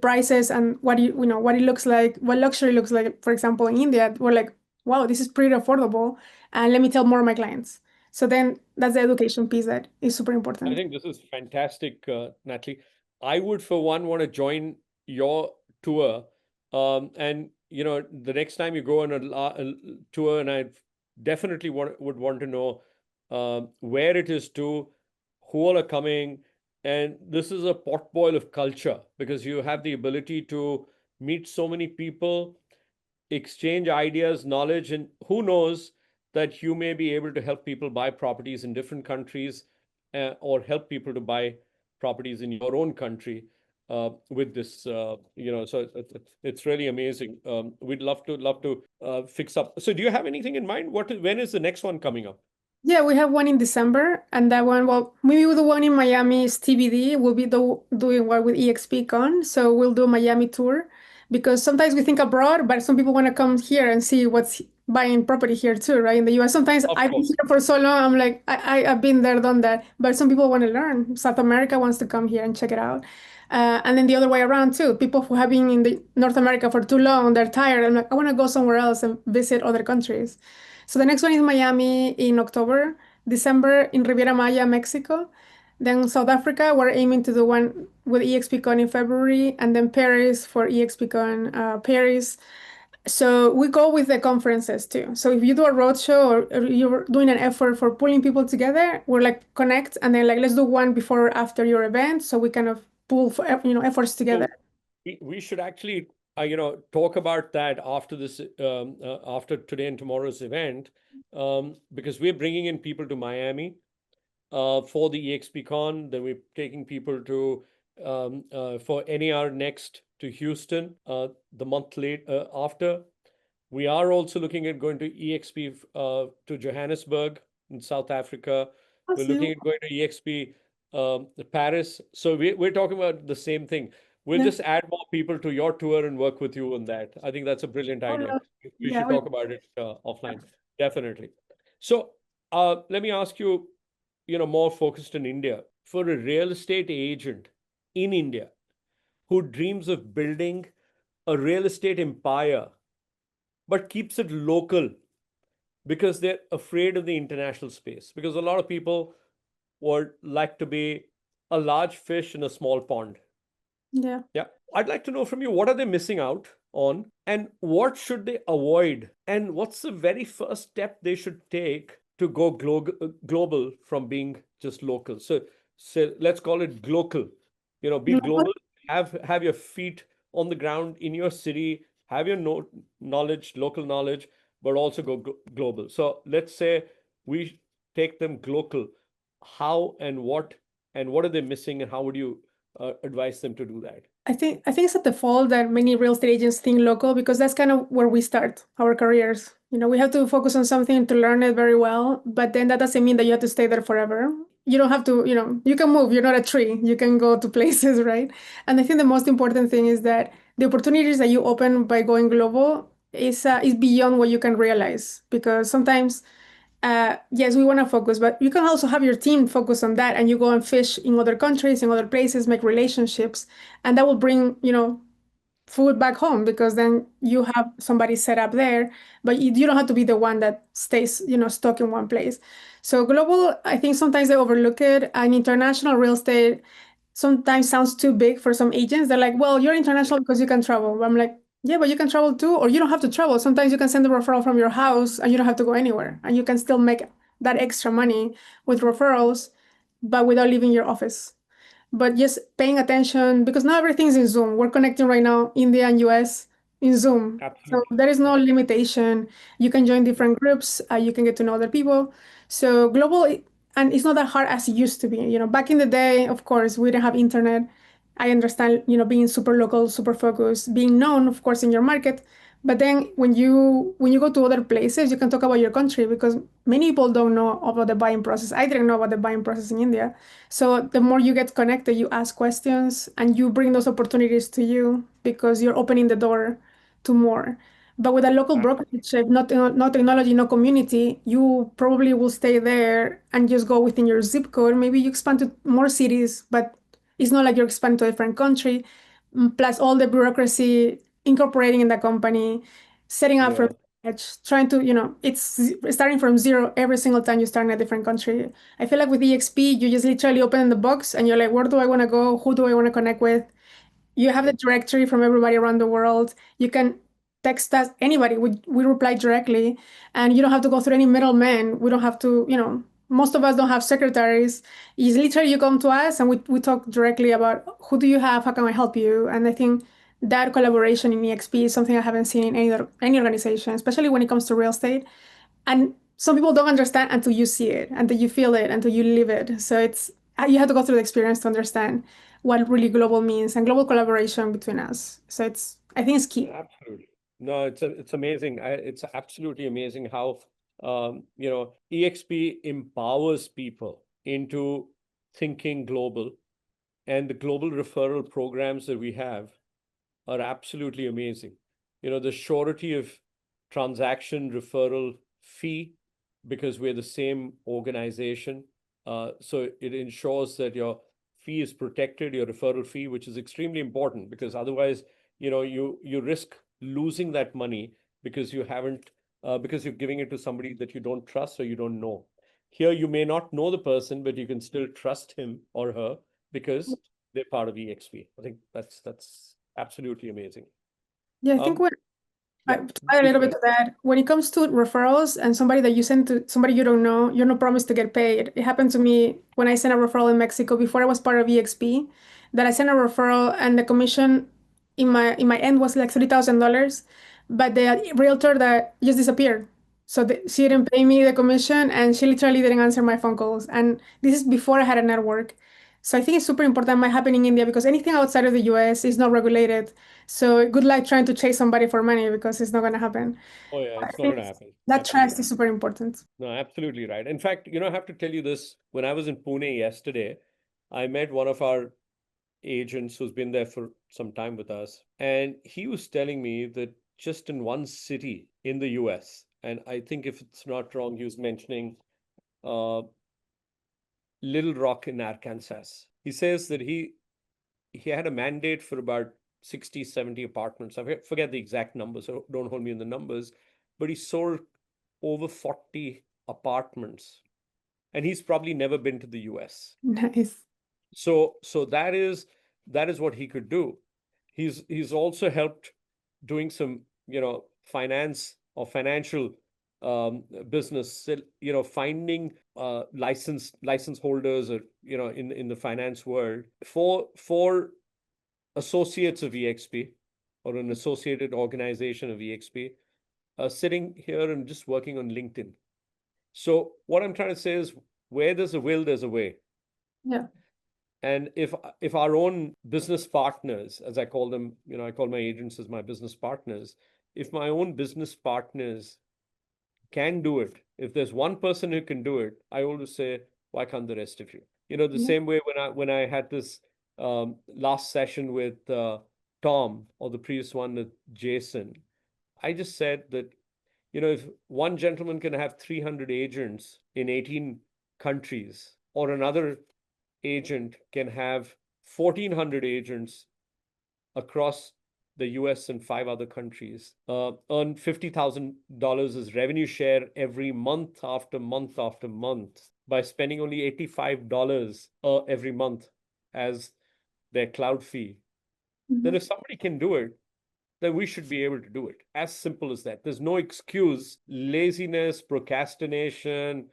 [SPEAKER 2] prices and what what it looks like, what luxury looks like, for example, in India, we're like, wow, this is pretty affordable, and let me tell more of my clients. So then that's the education piece that is super
[SPEAKER 1] I
[SPEAKER 2] important.
[SPEAKER 1] think this is fantastic, Nathaly. I would, for one, want to join your tour. And the next time you go on a tour, and I definitely would want to know where it is to, who all are coming, and this is a potboil of culture because you have the ability to meet so many people, exchange ideas, knowledge, and who knows that you may be able to help people buy properties in different countries, or help people to buy properties in your own country with this. So it's really amazing. We'd love to fix up. So do you have anything in mind? When is the next one coming up?
[SPEAKER 2] Yeah, we have one in December, and that one, well, maybe the one in Miami is TBD. We'll be doing one with EXPCon, so we'll do a Miami tour because sometimes we think abroad, but some people want to come here and see what's buying property here too, right? In the US, sometimes
[SPEAKER 1] Of
[SPEAKER 2] I've been
[SPEAKER 1] course.
[SPEAKER 2] here for so long, I'm like, I've been there, done that, but some people want to learn. South America wants to come here and check it out. And then the other way around too. People who have been in the North America for too long, they're tired. I'm like, I want to go somewhere else and visit other countries. So the next one is Miami in October, December in Riviera Maya, Mexico. Then South Africa, we're aiming to do one with EXPCon in February, and then Paris for EXPCon Paris. So we go with the conferences too. So if you do a roadshow or you're doing an effort for pulling people together, we're like connect and then like let's do one before or after your event, so we kind of pull for, efforts together.
[SPEAKER 1] So we should actually, talk about that after this, after today and tomorrow's event, because we're bringing in people to Miami for the EXPCon. Then we're taking people to for NAR next to Houston the month after. We are also looking at going to EXP to Johannesburg in South Africa. We're looking at going to EXP Paris. So we're talking about the same thing. We'll just add more people to your tour and work with you on that. I think that's a brilliant idea. We should talk about it offline. Definitely. So let me ask you, more focused in India. For a real estate agent in India who dreams of building a real estate empire but keeps it local because they're afraid of the international space, because a lot of people would like to be a large fish in a small pond.
[SPEAKER 2] Yeah.
[SPEAKER 1] Yeah. I'd like to know from you, what are they missing out on, and what should they avoid, and what's the very first step they should take to go global from being just local? So let's call it global. Be global, have your feet on the ground in your city, have your knowledge, local knowledge, but also go global. So let's say we take them global. How and what are they missing, and how would you advise them to do that?
[SPEAKER 2] I think it's a default that many real estate agents think local because that's kind of where we start our careers. We have to focus on something to learn it very well, but then that doesn't mean that you have to stay there forever. You don't have to, you can move. You're not a tree. You can go to places, right? And I think the most important thing is that the opportunities that you open by going global is beyond what you can realize because sometimes yes, we want to focus, but you can also have your team focus on that and you go and fish in other countries, in other places, make relationships, and that will bring, food back home because then you have somebody set up there, but you don't have to be the one that stays, stuck in one place. So global, I think sometimes they overlook it. And international real estate sometimes sounds too big for some agents. They're like, well, you're international because you can travel. But I'm like, yeah, but you can travel too, or you don't have to travel. Sometimes you can send a referral from your house and you don't have to go anywhere. And you can still make that extra money with referrals, but without leaving your office. But just paying attention because not everything's in Zoom. We're connecting right now, India and US in Zoom. So
[SPEAKER 1] Absolutely.
[SPEAKER 2] there is no
[SPEAKER 1] Yeah.
[SPEAKER 2] limitation. You can join different groups. You can get to know other people. So global, and it's not that hard as it used to be. Back in the day, of course, we didn't have internet. I understand, being super local, super focused, being known, of course, in your market. But then when you go to other places, you can talk about your country because many people don't know about the buying process. I didn't know about the buying process in India. So the more you get connected, you ask questions and you bring those opportunities to you because you're opening the door to more. But with a local brokerage, not technology, no community, you probably will stay there and just go within your zip code. Maybe you expand to more cities, but it's not like you're expanding to a different country. Plus all the bureaucracy, incorporating in the company, setting up from
[SPEAKER 1] Yeah.
[SPEAKER 2] scratch, trying to, it's starting from zero every single time you start in a different country. I feel like with EXP, you just literally open the box and you're like, where do I want to go? Who do I want to connect with? You have the directory from everybody around the world. You can text us anybody. We reply directly, and you don't have to go through any middleman. We don't have to, most of us don't have secretaries. It's literally you come to us and we talk directly about who do you have, how can I help you? And I think that collaboration in EXP is something I haven't seen in any organization, especially when it comes to real estate. And some people don't understand until you see it, until you feel it, until you live it. So it's you have to go through the experience to understand what really global means and global collaboration between us. So I think it's key.
[SPEAKER 1] Absolutely. No, it's amazing. It's absolutely amazing how EXP empowers people into thinking global, and the global referral programs that we have are absolutely amazing. The surety of transaction referral fee, because we're the same organization. So it ensures that your fee is protected, your referral fee, which is extremely important because otherwise, you risk losing that money because you haven't, because you're giving it to somebody that you don't trust or you don't know. Here, you may not know the person, but you can still trust him or her because they're part of EXP. I think that's absolutely amazing.
[SPEAKER 2] Yeah, I think
[SPEAKER 1] Um, yeah,
[SPEAKER 2] to add a
[SPEAKER 1] please
[SPEAKER 2] little
[SPEAKER 1] go
[SPEAKER 2] bit
[SPEAKER 1] ahead.
[SPEAKER 2] to that, when it comes to referrals and somebody that you send to somebody you don't know, you're not promised to get paid. It happened to me when I sent a referral in Mexico before I was part of EXP, that I sent a referral and the commission in my end was like $3,000, but the realtor that just disappeared. So she didn't pay me the commission and she literally didn't answer my phone calls. And this is before I had a network. So I think it's super important might happen in India because anything outside of the US is not regulated. So good luck trying to chase somebody for money because it's not going to happen.
[SPEAKER 1] Oh yeah,
[SPEAKER 2] I
[SPEAKER 1] it's not
[SPEAKER 2] think
[SPEAKER 1] going to happen.
[SPEAKER 2] that trust
[SPEAKER 1] Absolutely.
[SPEAKER 2] is super important.
[SPEAKER 1] No, absolutely right. In fact, I have to tell you this. When I was in Pune yesterday, I met one of our agents who's been there for some time with us, and he was telling me that just in one city in the US, and I think if it's not wrong, he was mentioning uh, Little Rock in Arkansas. He says that he had a mandate for about 60, 70 apartments. I forget the exact numbers, so don't hold me on the numbers, but he sold over 40 apartments, and he's probably never been to the US.
[SPEAKER 2] Nice.
[SPEAKER 1] So that is what he could do. He's also helped doing some, finance or financial business, finding license holders, or in the finance world for associates of EXP or an associated organization of EXP, sitting here and just working on LinkedIn. So what I'm trying to say is, where there's a will, there's a way.
[SPEAKER 2] Yeah.
[SPEAKER 1] And if our own business partners, as I call them, I call my agents as my business partners. If my own business partners can do it, if there's one person who can do it, I always say, why can't the rest of you? The
[SPEAKER 2] Yeah.
[SPEAKER 1] same way when I had this last session with Tom, or the previous one with Jason, I just said that, if one gentleman can have 300 agents in 18 countries, or another agent can have 1,400 agents across the US and 5 other countries, earn $50,000 as revenue share every month after month after month by spending only $85 every month as their cloud fee, then
[SPEAKER 2] Mhm.
[SPEAKER 1] if somebody can do it, then we should be able to do it. As simple as that. There's no excuse. Laziness, procrastination,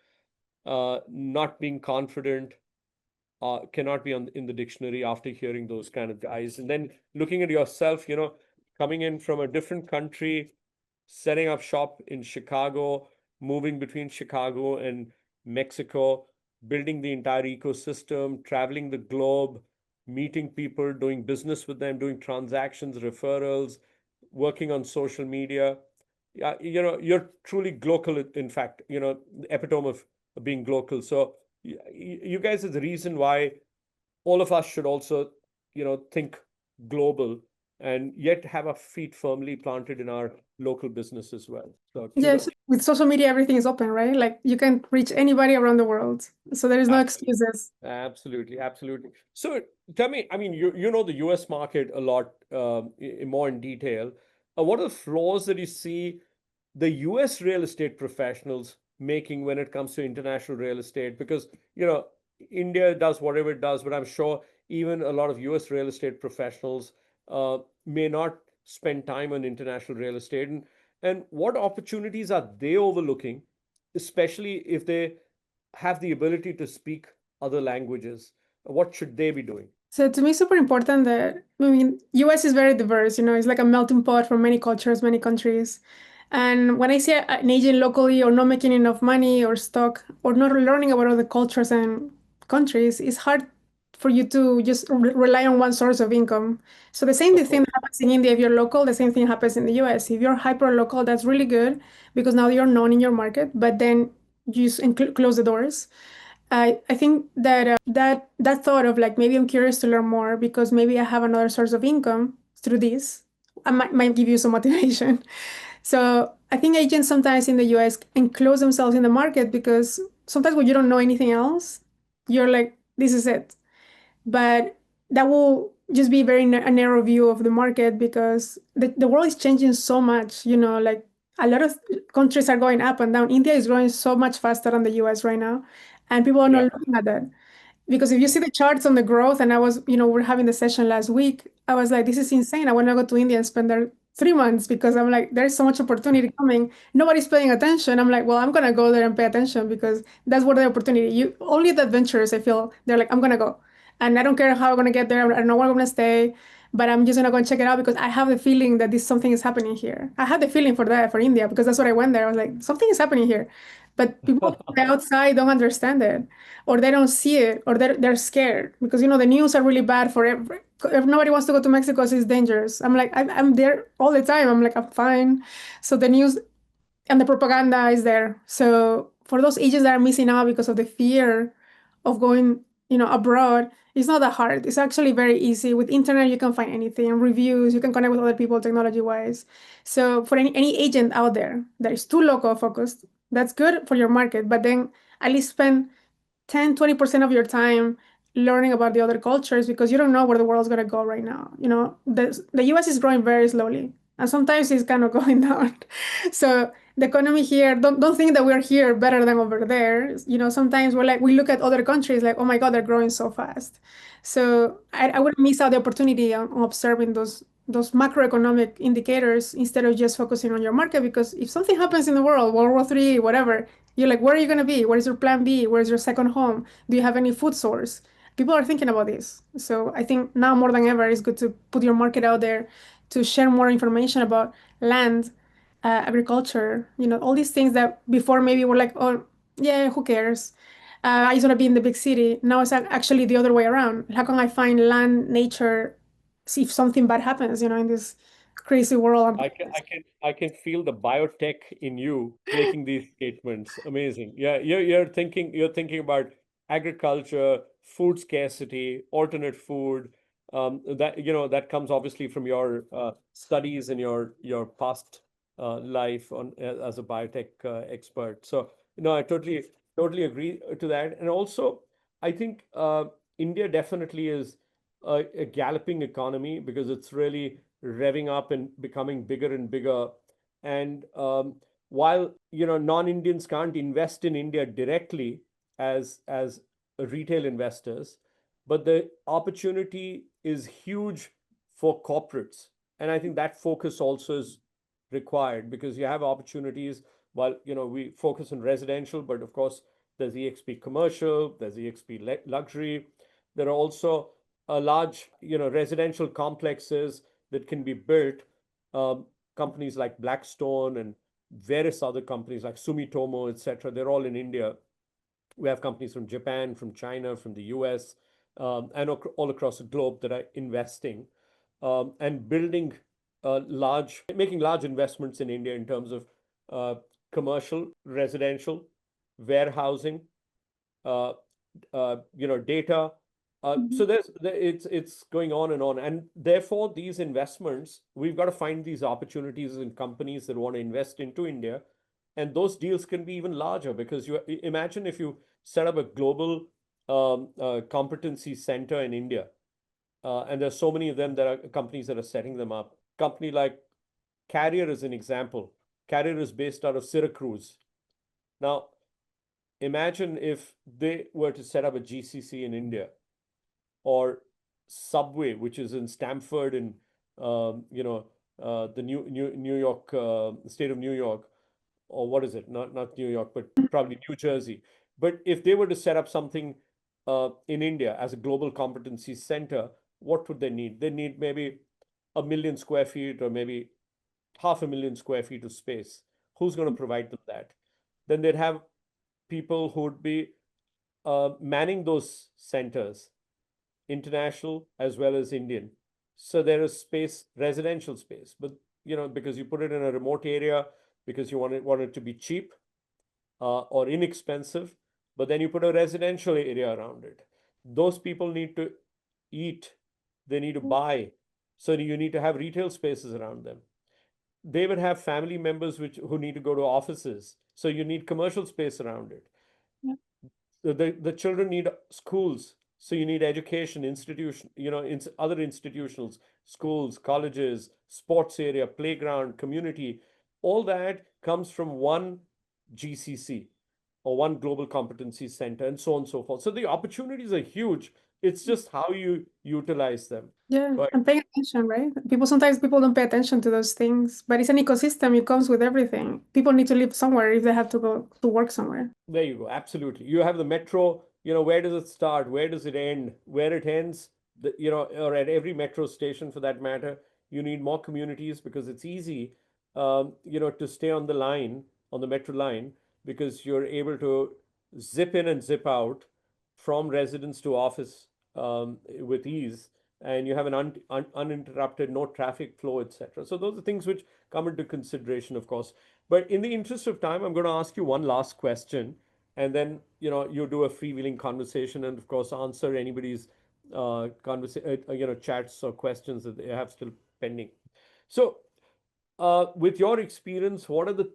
[SPEAKER 1] not being confident cannot be in the dictionary after hearing those kind of guys. And then looking at yourself, coming in from a different country, setting up shop in Chicago, moving between Chicago and Mexico, building the entire ecosystem, traveling the globe, meeting people, doing business with them, doing transactions, referrals, working on social media. Yeah, you're truly global, in fact, the epitome of being global. So you guys are the reason why all of us should also, think global, and yet have our feet firmly planted in our local business as well. So
[SPEAKER 2] Yes,
[SPEAKER 1] kudos.
[SPEAKER 2] with social media, everything is open, right? Like you can reach anybody around the world. So there is no
[SPEAKER 1] Absolutely.
[SPEAKER 2] excuses.
[SPEAKER 1] Absolutely, absolutely. So tell me, I mean, you know the U.S. market a lot, more in detail. What are the flaws that you see the US real estate professionals making when it comes to international real estate? Because, India does whatever it does, but I'm sure even a lot of US real estate professionals may not spend time on international real estate. And what opportunities are they overlooking, especially if they have the ability to speak other languages? What should they be doing?
[SPEAKER 2] So to me, it's super important that, I mean, US is very diverse, it's like a melting pot from many cultures, many countries. And when I see an agent locally or not making enough money or stuck or not learning about other cultures and countries, it's hard for you to just rely on one source of income. So the same
[SPEAKER 1] Of
[SPEAKER 2] thing
[SPEAKER 1] course.
[SPEAKER 2] that happens in India if you're local, the same thing happens in the US. If you're hyper local, that's really good because now you're known in your market, but then you just close the doors. I think that that thought of like maybe I'm curious to learn more because maybe I have another source of income through this. I might give you some motivation. So I think agents sometimes in the US enclose themselves in the market because sometimes when you don't know anything else, you're like, this is it. But that will just be very a narrow view of the market because the world is changing so much, like a lot of countries are going up and down. India is growing so much faster than the US right now, and people are not
[SPEAKER 1] Yeah.
[SPEAKER 2] looking at that. Because if you see the charts on the growth, and I was, we're having the session last week, I was like, this is insane. I want to go to India and spend there 3 months because I'm like, there's so much opportunity coming. Nobody's paying attention. I'm like, well, I'm gonna go there and pay attention because that's where the opportunity. You only the adventurers, I feel, they're like, I'm gonna go. And I don't care how I'm gonna get there, I don't know where I'm gonna stay, but I'm just gonna go and check it out because I have the feeling that this something is happening here. I had the feeling for that for India because that's what I went there. I was like, something is happening here. But people outside don't understand it or they don't see it, or they're scared because the news are really bad for if nobody wants to go to Mexico, so it's dangerous. I'm like, I'm there all the time. I'm like, I'm fine. So the news and the propaganda is there. So for those agents that are missing out because of the fear of going, abroad, it's not that hard. It's actually very easy. With internet, you can find anything, reviews, you can connect with other people technology wise. So for any agent out there that is too local focused, that's good for your market, but then at least spend 10-20% of your time learning about the other cultures because you don't know where the world's going to go right now. The US is growing very slowly and sometimes it's kind of going down. So the economy here, don't think that we're here better than over there. Sometimes we look at other countries like, oh my God, they're growing so fast. So I wouldn't miss out the opportunity on observing those macroeconomic indicators instead of just focusing on your market because if something happens in the world, World War III, whatever, you're like, where are you going to be? What is your plan B? Where's your second home? Do you have any food source? People are thinking about this. So I think now more than ever, it's good to put your market out there to share more information about land agriculture, all these things that before maybe were like, oh, yeah, who cares? I just want to be in the big city. Now it's actually the other way around. How can I find land, nature, see if something bad happens, in this crazy world?
[SPEAKER 1] I can feel the biotech in you making these statements. Amazing. Yeah, you're thinking about agriculture, food scarcity, alternate food. That comes obviously from your studies and your past life as a biotech expert. So I totally agree to that. And also, I think India definitely is a galloping economy because it's really revving up and becoming bigger and bigger. And while non-Indians can't invest in India directly as retail investors, but the opportunity is huge for corporates. And I think that focus also is required because you have opportunities. While we focus on residential, but of course there's EXP commercial, there's EXP luxury. There are also a large residential complexes that can be built. um, Companies like Blackstone and various other companies like Sumitomo, etc., they're all in India. We have companies from Japan, from China, from the US, and all across the globe that are investing and making large investments in India in terms of commercial, residential, warehousing, uh, data.
[SPEAKER 2] Mhm.
[SPEAKER 1] So it's going on, and therefore these investments, we've got to find these opportunities in companies that want to invest into India, and those deals can be even larger because you imagine if you set up a global competency center in India, and there's so many of them that are companies that are setting them up. Company like Carrier is an example. Carrier is based out of Syracuse. Now, imagine if they were to set up a GCC in India, or Subway, which is in Stamford in the New York, state of New York, or what is it? Not New York, but probably New Jersey. But if they were to set up something in India as a global competency center, what would they need? They need maybe 1 million square feet or maybe 500,000 square feet of space. Who's going to provide them that? Then they'd have people who would be manning those centers, international as well as Indian. So there is space, residential space, but because you put it in a remote area, because you want it to be cheap or inexpensive, but then you put a residential area around it. Those people need to eat, they need to buy, so you need to have retail spaces around them. They would have family members who need to go to offices, so you need commercial space around it.
[SPEAKER 2] Yeah.
[SPEAKER 1] The children need schools, so you need education institution, other institutionals, schools, colleges, sports area, playground, community. All that comes from one GCC or one global competency center, and so on and so forth. So the opportunities are huge. It's just how you utilize them.
[SPEAKER 2] Yeah,
[SPEAKER 1] Right.
[SPEAKER 2] and paying attention, right? Sometimes people don't pay attention to those things, but it's an ecosystem. It comes with everything. People need to live somewhere if they have to go to work somewhere.
[SPEAKER 1] There you go. Absolutely. You have the metro, where does it start? Where does it end? Where it ends, or at every metro station for that matter, you need more communities because it's easy, to stay on the line, on the metro line, because you're able to zip in and zip out from residence to office with ease, and you have an uninterrupted, no traffic flow, etc. So those are things which come into consideration, of course. But in the interest of time, I'm going to ask you one last question, and then you do a freewheeling conversation, and of course answer anybody's chats or questions that they have still pending. So, with your experience, what are the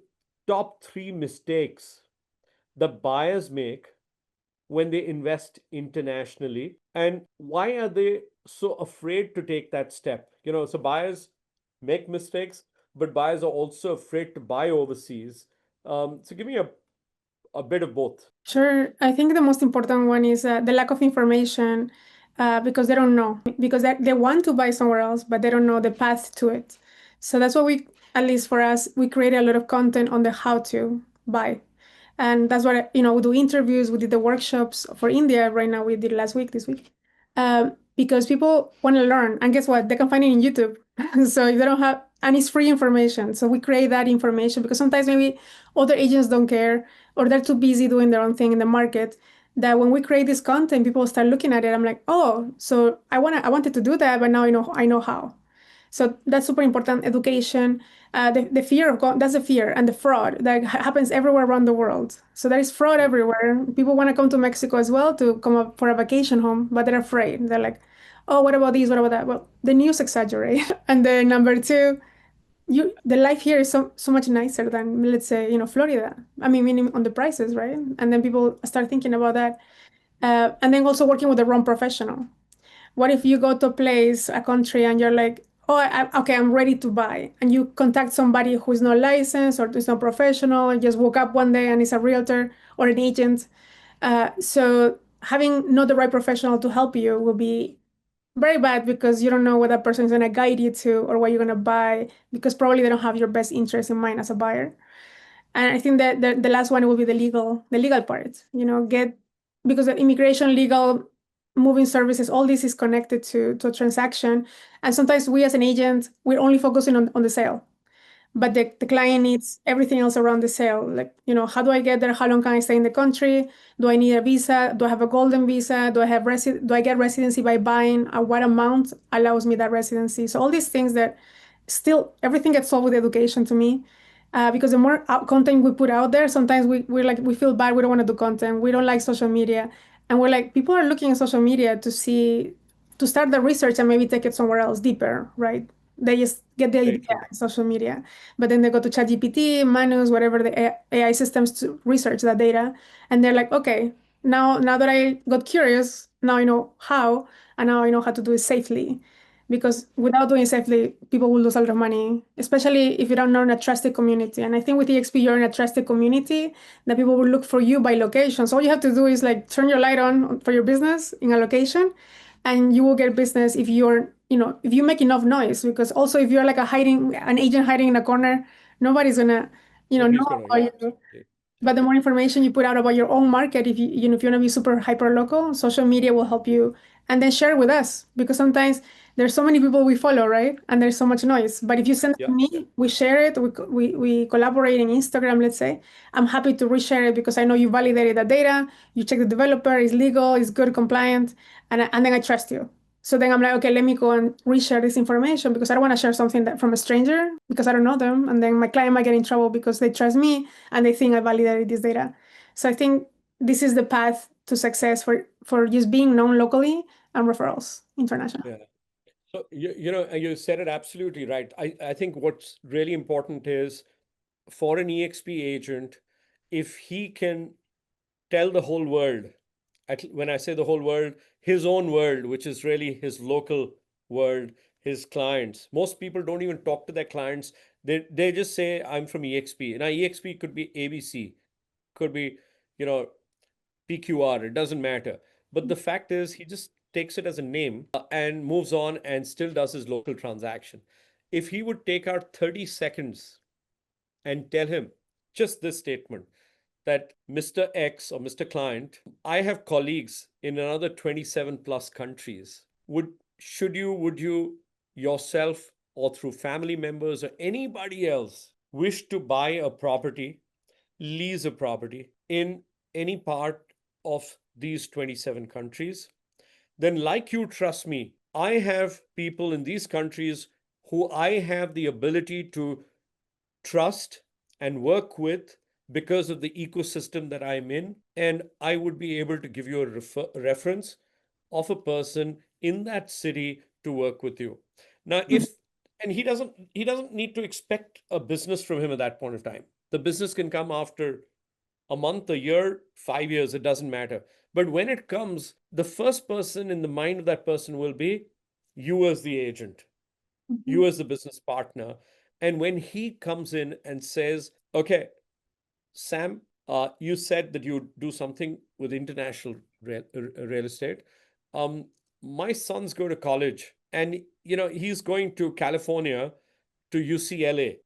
[SPEAKER 1] top three mistakes that buyers make when they invest internationally, and why are they so afraid to take that step? So buyers make mistakes, but buyers are also afraid to buy overseas. So give me a bit of both.
[SPEAKER 2] Sure. I think the most important one is the lack of information because they don't know, because they want to buy somewhere else, but they don't know the path to it. So that's what at least for us, we create a lot of content on the how to buy. And that's what, we do interviews, we did the workshops for India. Right now, we did last week, this week, because people want to learn. And guess what? They can find it in YouTube. So if they don't have, and it's free information. So we create that information because sometimes maybe other agents don't care or they're too busy doing their own thing in the market. That when we create this content, people start looking at it. I'm like, oh, so I wanted to do that, but now I know how. So that's super important. Education, the fear of God, that's the fear and the fraud that happens everywhere around the world. So there is fraud everywhere. People want to come to Mexico as well to come up for a vacation home, but they're afraid. They're like, oh, what about this? What about that? Well, the news exaggerate. And then number two, the life here is so much nicer than, let's say, Florida. I meaning on the prices, right? And then people start thinking about that. And then also working with the wrong professional. What if you go to a place, a country, and you're like, oh, okay, I'm ready to buy. And you contact somebody who is not licensed or is not professional and just woke up one day and is a realtor or an agent. So having not the right professional to help you will be very bad because you don't know what that person is going to guide you to or what you're going to buy because probably they don't have your best interest in mind as a buyer. And I think that the last one will be the legal part, get, because the immigration, legal, moving services, all this is connected to a transaction. And sometimes we as an agent, we're only focusing on the sale. But the client needs everything else around the sale. Like, how do I get there? How long can I stay in the country? Do I need a visa? Do I have a golden visa? Do I get residency by buying? What amount allows me that residency? So all these things that still everything gets solved with education to me. Because the more content we put out there, sometimes we feel bad. We don't want to do content. We don't like social media. And we're like, people are looking at social media to start the research and maybe take it somewhere else deeper, right? They just get the
[SPEAKER 1] Very
[SPEAKER 2] idea
[SPEAKER 1] true.
[SPEAKER 2] on social media, but then they go to ChatGPT, Manus, whatever the AI systems to research that data, and they're like, okay, now that I got curious, now I know how, and now I know how to do it safely. Because without doing it safely, people will lose a lot of money, especially if you don't know in a trusted community. And I think with EXP, you're in a trusted community that people will look for you by location. So all you have to do is like turn your light on for your business in a location, and you will get business if if you make enough noise. Because also if you're like an agent hiding in a corner, nobody's gonna
[SPEAKER 1] Nobody's
[SPEAKER 2] know
[SPEAKER 1] gonna,
[SPEAKER 2] about
[SPEAKER 1] yeah,
[SPEAKER 2] you.
[SPEAKER 1] absolutely.
[SPEAKER 2] But the more information you put out about your own market, if you want to be super hyper local, social media will help you. And then share with us, because sometimes there's so many people we follow, right? And there's so much noise. But if you send it
[SPEAKER 1] Yeah,
[SPEAKER 2] to me, we share it, we collaborate in Instagram, let's say. I'm happy to reshare it because I know you validated the data, you check the developer, is legal, is good, compliant, and then I trust you. So then I'm like, okay, let me go and reshare this information because I don't want to share something that from a stranger because I don't know them. And then my client might get in trouble because they trust me and they think I validated this data. So I think this is the path to success for just being known locally and referrals international.
[SPEAKER 1] yeah. So you said it absolutely right. I think what's really important is for an EXP agent, if he can tell the whole world, when I say the whole world, his own world, which is really his local world, his clients. Most people don't even talk to their clients. They just say, I'm from EXP. Now, EXP could be ABC, could be, you know, PQR, it doesn't matter. But the fact is, he just takes it as a name and moves on and still does his local transaction. If he would take out 30 seconds and tell him just this statement that Mr. X or Mr. Client, I have colleagues in another 27 plus countries. Would you yourself or through family members or anybody else wish to buy a property, lease a property in any part of these 27 countries? Then, like you trust me, I have people in these countries who I have the ability to trust and work with because of the ecosystem that I'm in. And I would be able to give you a reference of a person in that city to work with you. Now, if and he doesn't need to expect a business from him at that point of time. The business can come after a month, a year, 5 years, it doesn't matter. But when it comes, the first person in the mind of that person will be you as the agent,
[SPEAKER 2] Mhm.
[SPEAKER 1] you as the business partner. And when he comes in and says, okay, Sam, you said that you do something with international real estate. Um, my son's going to college and he's going to California to UCLA.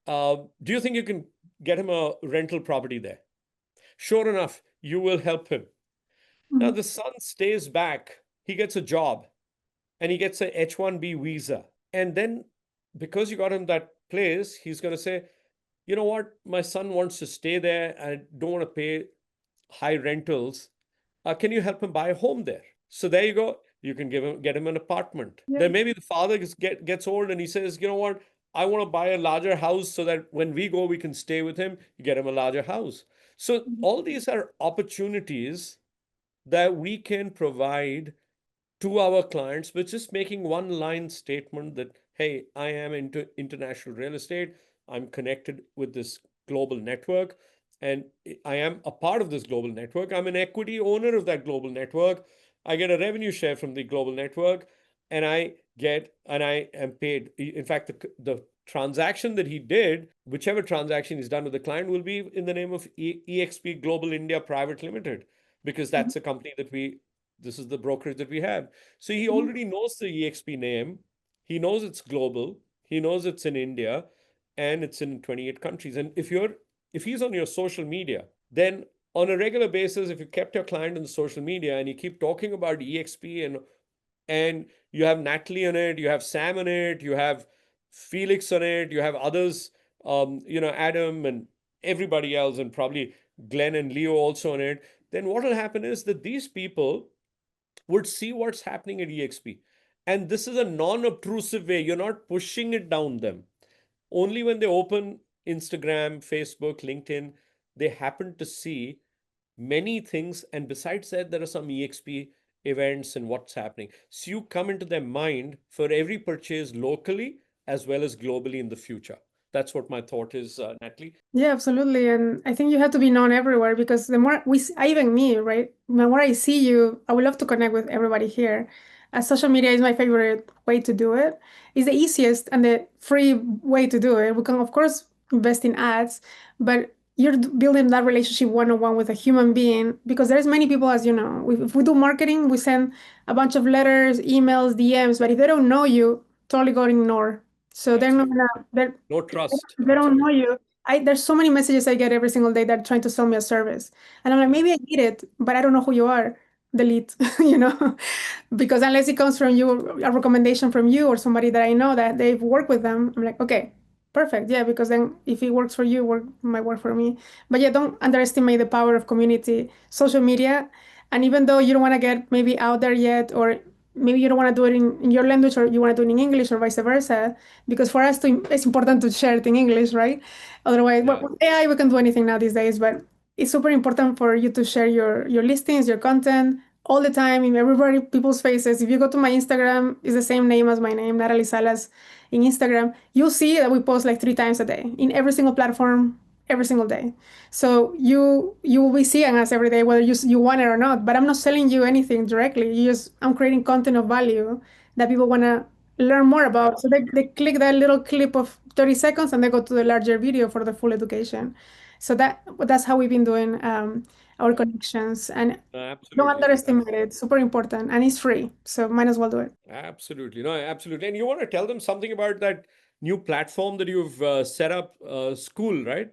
[SPEAKER 1] Do you think you can get him a rental property there? Sure enough, you will help him. Now,
[SPEAKER 2] Mhm.
[SPEAKER 1] the son stays back, he gets a job and he gets a H-1B visa. And then because you got him that place, he's going to say, you know what, my son wants to stay there and I don't want to pay high rentals. Can you help him buy a home there? So there you go. You can get him an apartment.
[SPEAKER 2] Yeah.
[SPEAKER 1] Then maybe the father gets old and he says, you know what, I want to buy a larger house so that when we go, we can stay with him. You get him a larger house. So all these are opportunities that we can provide to our clients, which is making one line statement that, hey, I am into international real estate. I'm connected with this global network, and I am a part of this global network. I'm an equity owner of that global network. I get a revenue share from the global network, and I am paid. In fact, the transaction that he did, whichever transaction he's done with the client, will be in the name of EXP Global India Private Limited, because that's a company that this is the brokerage that we have. So he already knows the EXP name. He knows it's global. He knows it's in India and it's in 28 countries. And if he's on your social media, then on a regular basis, if you kept your client in the social media and you keep talking about EXP and you have Nathaly on it, you have Sam on it, you have Felix on it, you have others, Adam and everybody else, and probably Glenn and Leo also on it, then what will happen is that these people would see what's happening at EXP. And this is a non-obtrusive way. You're not pushing it down them. Only when they open Instagram, Facebook, LinkedIn, they happen to see many things. And besides that, there are some EXP events and what's happening. So you come into their mind for every purchase locally as well as globally in the future. That's what my thought is, Nathaly.
[SPEAKER 2] Yeah, absolutely. And I think you have to be known everywhere because the more even me, right? The more I see you, I would love to connect with everybody here. Social media is my favorite way to do it. It's the easiest and the free way to do it. We can, of course, invest in ads, but you're building that relationship one-on-one with a human being because there's many people, as you know, if we do marketing, we send a bunch of letters, emails, DMs, but if they don't know you, totally got ignored. So they're not
[SPEAKER 1] Absolutely.
[SPEAKER 2] gonna,
[SPEAKER 1] No trust.
[SPEAKER 2] they don't know
[SPEAKER 1] Absolutely.
[SPEAKER 2] you. There's so many messages I get every single day that are trying to sell me a service. And I'm like,
[SPEAKER 1] Yeah.
[SPEAKER 2] maybe I get it, but I don't know who you are. Delete, you know, because unless it comes from you, a recommendation from you or somebody that I know that they've worked with them, I'm like, okay, perfect. Yeah, because then if it works for you, might work for me. But yeah, don't underestimate the power of community, social media. And even though you don't want to get maybe out there yet, or maybe you don't want to do it in your language or you want to do it in English or vice versa, because for us it's important to share it in English, right? Otherwise, well,
[SPEAKER 1] Yeah.
[SPEAKER 2] with AI, we can do anything now these days, but it's super important for you to share your listings, your content all the time in everybody, people's faces. If you go to my Instagram, it's the same name as my name, Nathaly Salas in Instagram. You'll see that we post like 3 times a day in every single platform, every single day. So you will be seeing us every day, whether you want it or not. But I'm not selling you anything directly. I'm creating content of value that people want to learn more about. So they
[SPEAKER 1] Absolutely.
[SPEAKER 2] click that little clip of 30 seconds and they go to the larger video for the full education. So that's how we've been doing our
[SPEAKER 1] Yeah.
[SPEAKER 2] connections. And don't
[SPEAKER 1] Absolutely.
[SPEAKER 2] underestimate it. Super important. And it's free. So might as well do it.
[SPEAKER 1] Absolutely. No, absolutely. And you want to tell them something about that new platform that you've set up, school, right?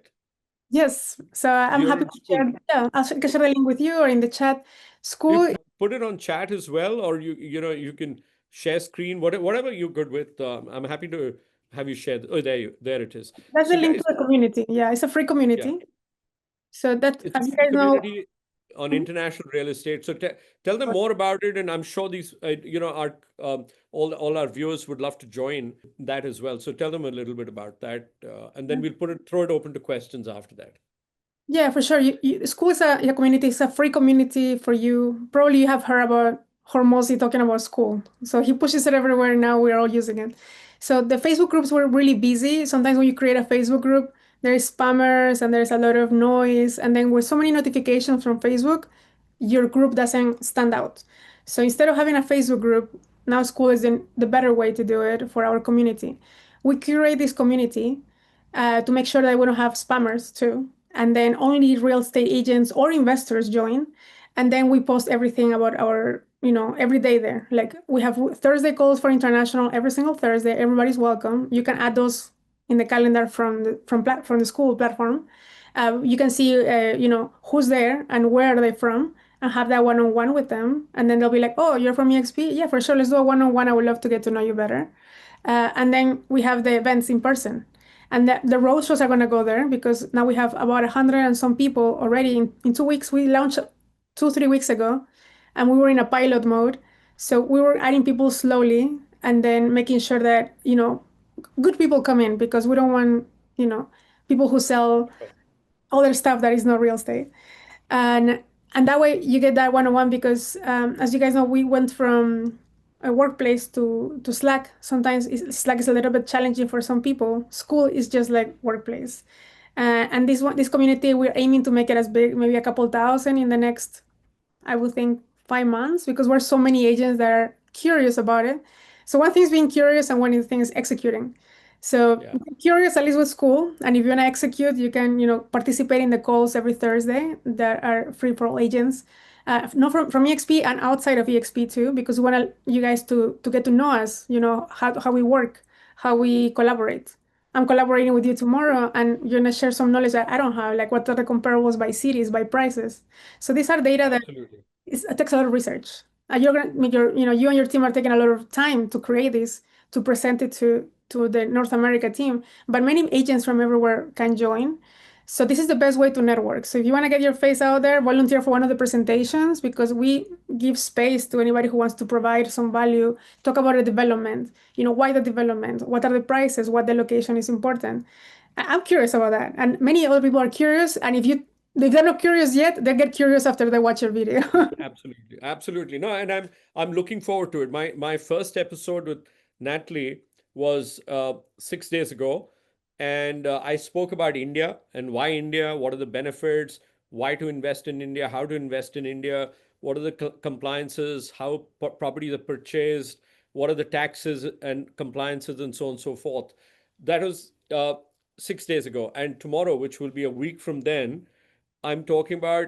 [SPEAKER 2] Yes. So I'm
[SPEAKER 1] Your
[SPEAKER 2] happy
[SPEAKER 1] own
[SPEAKER 2] to
[SPEAKER 1] school.
[SPEAKER 2] share. Yeah, I can share the link with you or in the chat.
[SPEAKER 1] You
[SPEAKER 2] School,
[SPEAKER 1] put it on chat as well, or you can share screen, whatever you're good with. I'm happy to have you share. Oh, there it is.
[SPEAKER 2] that's the
[SPEAKER 1] So
[SPEAKER 2] link
[SPEAKER 1] guys,
[SPEAKER 2] to the community. Yeah, it's a free
[SPEAKER 1] yeah,
[SPEAKER 2] community. So that,
[SPEAKER 1] it's a
[SPEAKER 2] as you
[SPEAKER 1] free
[SPEAKER 2] guys know,
[SPEAKER 1] community on international real estate. So tell them more about it, and I'm sure these, our all our viewers would love to join that as well. So tell them a little bit about that, and then we'll throw it open to questions after that.
[SPEAKER 2] yeah, for sure. School is a community. It's a free community for you. Probably you have heard about Hormozy talking about school. So he pushes it everywhere. Now we're all using it. So the Facebook groups were really busy. Sometimes when you create a Facebook group, there's spammers and there's a lot of noise. And then with so many notifications from Facebook, your group doesn't stand out. So instead of having a Facebook group, now school is the better way to do it for our community. We curate this community to make sure that we don't have spammers too. And then only real estate agents or investors join. And then we post everything about our, every day there. Like we have Thursday calls for international every single Thursday. Everybody's welcome. You can add those in the calendar from the school platform. You can see, who's there and where are they from, and have that one-on-one with them. And then they'll be like, "Oh, you're from EXP? Yeah, for sure. Let's do a one-on-one. I would love to get to know you better." And then we have the events in person. And the road shows are going to go there because now we have about 100 and some people already in 2 weeks. We launched 2, 3 weeks ago, and we were in a pilot mode. So we were adding people slowly and then making sure that, good people come in because we don't want, people who sell other stuff that is not real estate. And and that way you get that one-on-one because as you guys know, we went from a workplace to Slack. Sometimes Slack is a little bit challenging for some people. School is just like workplace. And this community, we're aiming to make it as big, maybe a couple thousand in the next, I would think, 5 months, because we're so many agents that are curious about it. So one thing is being curious and one thing is executing. So
[SPEAKER 1] Yeah.
[SPEAKER 2] be curious at least with school, and if you want to execute, you can, participate in the calls every Thursday that are free for all agents. Not from EXP and outside of EXP too, because we want you guys to get to know us, how we work, how we collaborate. I'm collaborating with you tomorrow, and you're gonna share some knowledge that I don't have, like what are the comparables by cities, by prices. So these are data that
[SPEAKER 1] Absolutely.
[SPEAKER 2] it takes a lot of research. You're gonna, you and your team are taking a lot of time to create this, to present it to the North America team. But many agents from everywhere can join. So this is the best way to network. So if you want to get your face out there, volunteer for one of the presentations, because we give space to anybody who wants to provide some value. Talk about the development. Why the development? What are the prices? What the location is important? I'm curious about that, and many other people are curious. And if they're not curious yet, they get curious after they watch your video.
[SPEAKER 1] Absolutely, absolutely. No, and I'm looking forward to it. My first episode with Nathaly was 6 days ago, and I spoke about India and why India, what are the benefits, why to invest in India, how to invest in India, what are the compliances, how properties are purchased, what are the taxes and compliances, and so on and so forth. That was 6 days ago, and tomorrow, which will be a week from then, I'm talking about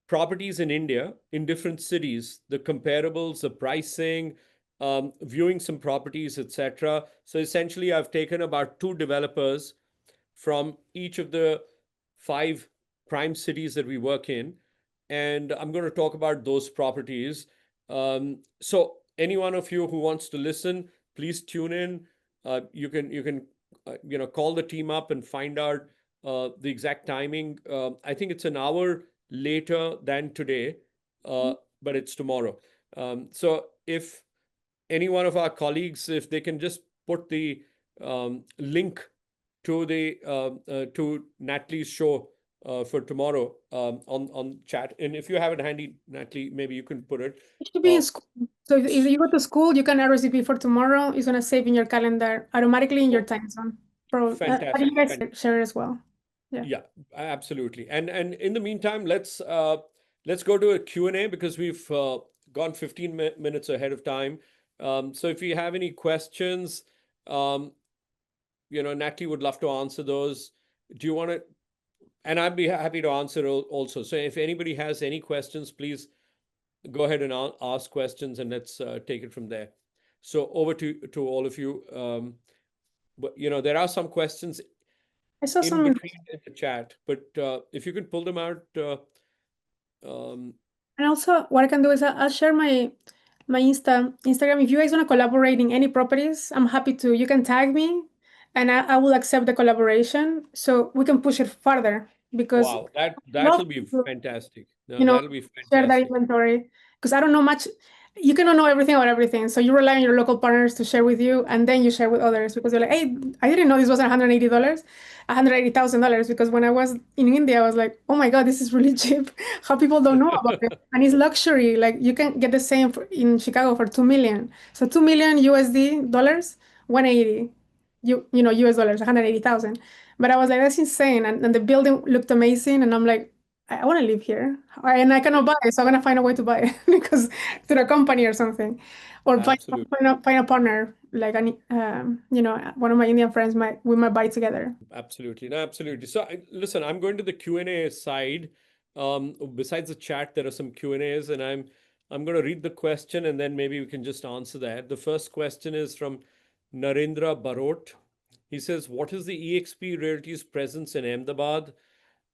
[SPEAKER 1] properties in India in different cities, the comparables, the pricing, viewing some properties, etc. So essentially, I've taken about two developers from each of the five prime cities that we work in, and I'm going to talk about those properties. So any one of you who wants to listen, please tune in. You can call the team up and find out the exact timing. I think it's an hour later than today, but it's tomorrow. So if any one of our colleagues, if they can just put the link to the to Nathaly's show for tomorrow on chat, and if you have it handy, Nathaly, maybe you can put it.
[SPEAKER 2] It should be
[SPEAKER 1] Uh,
[SPEAKER 2] in school. So if you go to school, you can RSVP for tomorrow. It's gonna save in your calendar automatically in your
[SPEAKER 1] oh,
[SPEAKER 2] time zone. But
[SPEAKER 1] fantastic,
[SPEAKER 2] you guys share as well. Yeah.
[SPEAKER 1] Yeah, absolutely. And in the meantime, let's go to a Q&A because we've gone 15 minutes ahead of time. So if you have any questions, um, Nathaly would love to answer those. Do you want to? And I'd be happy to answer also. So if anybody has any questions, please go ahead and ask questions, and let's take it from there. So over to all of you. But there are some questions
[SPEAKER 2] I saw
[SPEAKER 1] in
[SPEAKER 2] some.
[SPEAKER 1] between in the chat, but if you could pull them out. Um,
[SPEAKER 2] And also, what I can do is I'll share my Instagram. If you guys want to collaborate in any properties, I'm happy to. You can tag me, and I will accept the collaboration so we can push it further. Because
[SPEAKER 1] wow,
[SPEAKER 2] I love
[SPEAKER 1] that'll be
[SPEAKER 2] to,
[SPEAKER 1] fantastic. No,
[SPEAKER 2] you know,
[SPEAKER 1] that'll be
[SPEAKER 2] share that
[SPEAKER 1] fantastic.
[SPEAKER 2] inventory, because I don't know much. You cannot know everything about everything. So you rely on your local partners to share with you, and then you share with others because you're like, hey, I didn't know this was $180, $180,000. Because when I was in India, I was like, oh my God, this is really cheap. How people don't know about it. And it's luxury. Like you can get the same in Chicago for 2 million. So 2 million USD dollars, 180, US dollars, 180,000. But I was like, that's insane. And the building looked amazing. And I'm like, I want to live here, and I cannot buy it, so I'm gonna find a way to buy it because through a company or something, or
[SPEAKER 1] Absolutely.
[SPEAKER 2] find a partner like one of my Indian friends we might buy together.
[SPEAKER 1] Absolutely. No, absolutely. So listen, I'm going to the Q&A side. Besides the chat, there are some Q&As, and I'm going to read the question, and then maybe we can just answer that. The first question is from Narendra Barot. He says, what is the EXP Realty's presence in Ahmedabad?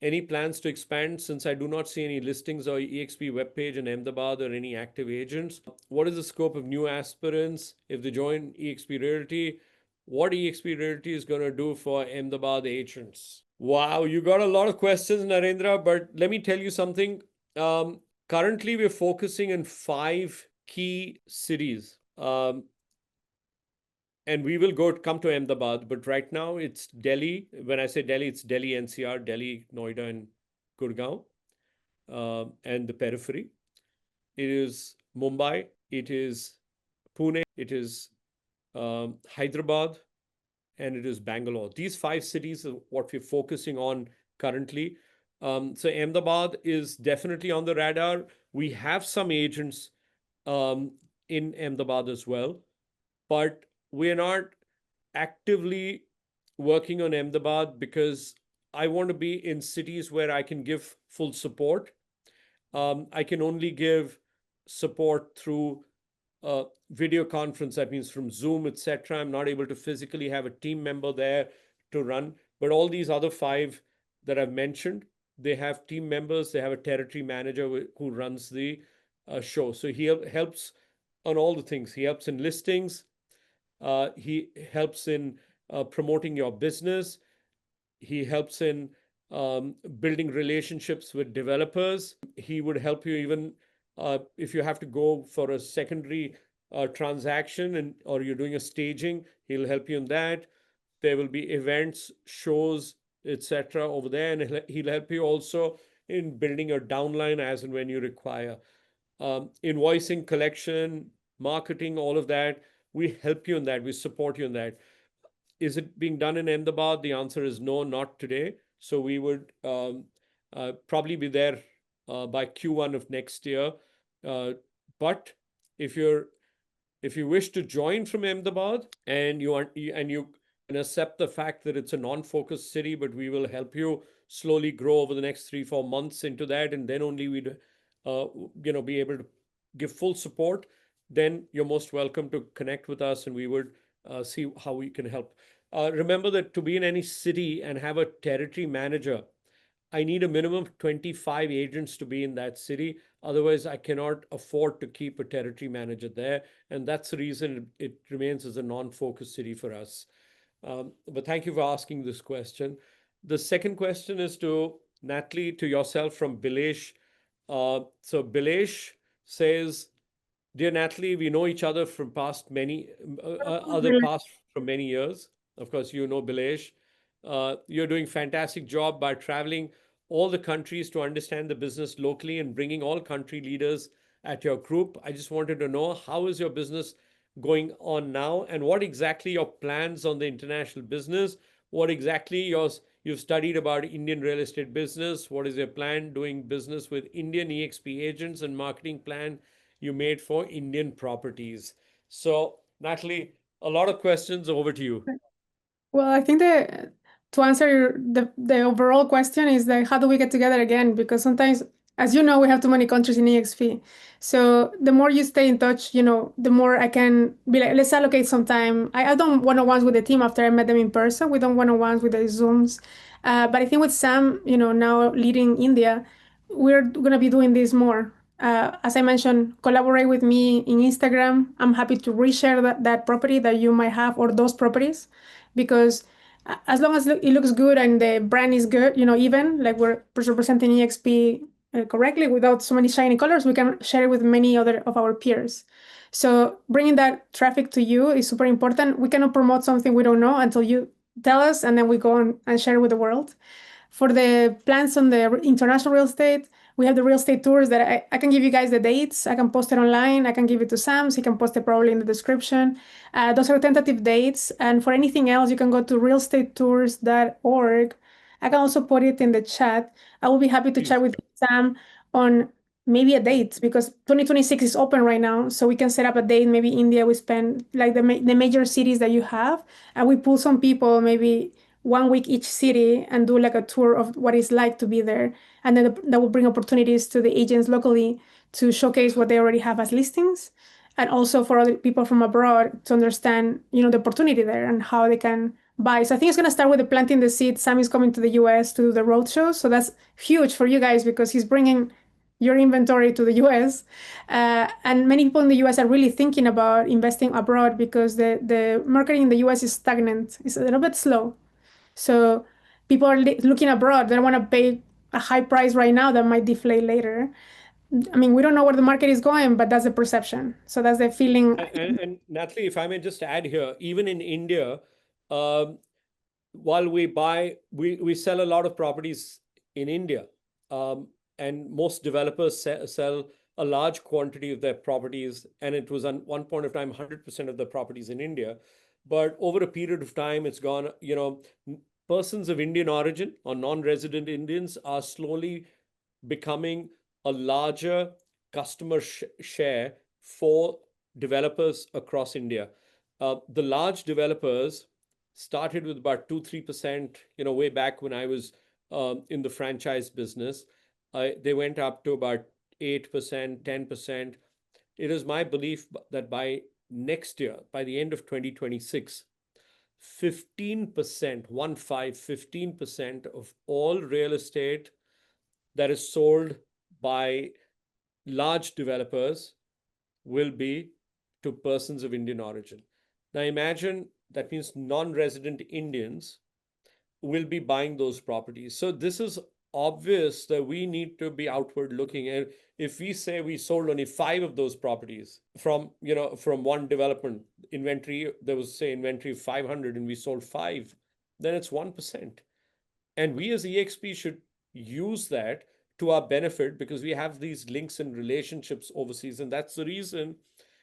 [SPEAKER 1] Any plans to expand, since I do not see any listings or EXP webpage in Ahmedabad or any active agents? What is the scope of new aspirants if they join EXP Realty? What EXP Realty is going to do for Ahmedabad agents? Wow, you got a lot of questions, Narendra, but let me tell you something. Currently, we're focusing on 5 key cities. And we will come to Ahmedabad, but right now it's Delhi. When I say Delhi, it's Delhi NCR, Delhi, Noida, and Gurgaon, and the periphery. It is Mumbai, it is Pune, it is Hyderabad, and it is Bangalore. These 5 cities are what we're focusing on currently. So Ahmedabad is definitely on the radar. We have some agents in Ahmedabad as well, but we're not actively working on Ahmedabad because I want to be in cities where I can give full support. I can only give support through video conference. That means from Zoom, etc. I'm not able to physically have a team member there to run. But all these other 5 that I've mentioned, they have team members. They have a territory manager who runs the show. So he helps on all the things. He helps in listings. He helps in promoting your business. He helps in building relationships with developers. He would help you even if you have to go for a secondary transaction or you're doing a staging. He'll help you in that. There will be events, shows, etc. over there, and he'll help you also in building your downline as and when you require. Invoicing, collection, marketing, all of that. We help you in that. We support you in that. Is it being done in Ahmedabad? The answer is no, not today. So we would probably be there by Q1 of next year. But if you wish to join from Ahmedabad and you can accept the fact that it's a non-focused city, but we will help you slowly grow over the next 3-4 months into that, and then only we'd be able to give full support. Then you're most welcome to connect with us, and we would see how we can help. Remember that to be in any city and have a territory manager, I need a minimum of 25 agents to be in that city. Otherwise, I cannot afford to keep a territory manager there. And that's the reason it remains as a non-focus city for us. But thank you for asking this question. The second question is to Nathaly, to yourself from Bilesh. So Bilesh says, "Dear Nathaly, we know each other from past many from many years. Of course, you know Bilesh. You're doing fantastic job by traveling all the countries to understand the business locally and bringing all country leaders at your group. I just wanted to know, how is your business going on now, and what exactly your plans on the international business? What exactly you've studied about Indian real estate business? What is your plan doing business with Indian EXP agents, and marketing plan you made for Indian properties?" So, Nathaly, a lot of questions. Over to you.
[SPEAKER 2] Well, I think to answer the overall question is that how do we get together again? Because sometimes, as you know, we have too many countries in EXP. So the more you stay in touch, the more I can be like, let's allocate some time. I've done one-on-ones with the team after I met them in person. We done one-on-ones with the Zooms. But I think with Sam, now leading India, we're gonna be doing this more. As I mentioned, collaborate with me in Instagram. I'm happy to reshare that property that you might have, or those properties, because as long as it looks good and the brand is good, even like we're representing EXP correctly without so many shiny colors, we can share it with many other of our peers. So bringing that traffic to you is super important. We cannot promote something we don't know until you tell us, and then we go on and share with the world. For the plans on the international real estate, we have the real estate tours that I can give you guys the dates. I can post it online. I can give it to Sam. So he can post it probably in the description. Those are tentative dates. And for anything else, you can go to realestatetours.org. I can also put it in the chat. I will be happy to chat with Sam on maybe a date, because 2026 is open right now. So we can set up a date. Maybe India, we spend like the major cities that you have, and we pull some people, maybe 1 week each city, and do like a tour of what it's like to be there. And then that will bring opportunities to the agents locally to showcase what they already have as listings, and also for other people from abroad to understand, the opportunity there and how they can buy. So I think it's going to start with the planting the seed. Sam is coming to the US to do the road shows. So that's huge for you guys because he's bringing your inventory to the US. And many people in the US are really thinking about investing abroad because the market in the US is stagnant. It's a little bit slow. So people are looking abroad. They don't want to pay a high price right now that might deflate later. I mean, we don't know where the market is going, but that's the perception. So that's the feeling.
[SPEAKER 1] And Nathaly, if I may just add here, even in India, um, while we sell a lot of properties in India, and most developers sell a large quantity of their properties, and it was on one point of time 100% of the properties in India. But over a period of time, it's gone, persons of Indian origin or non-resident Indians are slowly becoming a larger customer share for developers across India. The large developers started with about 2-3%, way back when I was in the franchise business. They went up to about 8%, 10%. It is my belief that by next year, by the end of 2026, 15%, 15% of all real estate that is sold by large developers will be to persons of Indian origin. Now imagine that means non-resident Indians will be buying those properties. So this is obvious that we need to be outward looking. And if we say we sold only 5 of those properties from one development inventory, there was say inventory of 500 and we sold 5, then it's 1%. And we as EXP should use that to our benefit because we have these links and relationships overseas. And that's the reason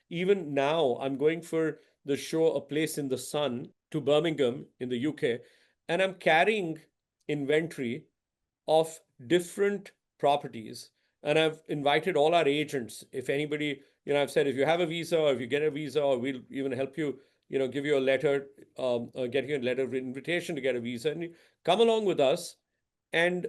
[SPEAKER 1] even now I'm going for the show A Place in the Sun to Birmingham in the UK, and I'm carrying inventory of different properties. And I've invited all our agents. If anybody, I've said, if you have a visa or if you get a visa, or we'll even help you, give you a letter, get you a letter of invitation to get a visa, and you come along with us and,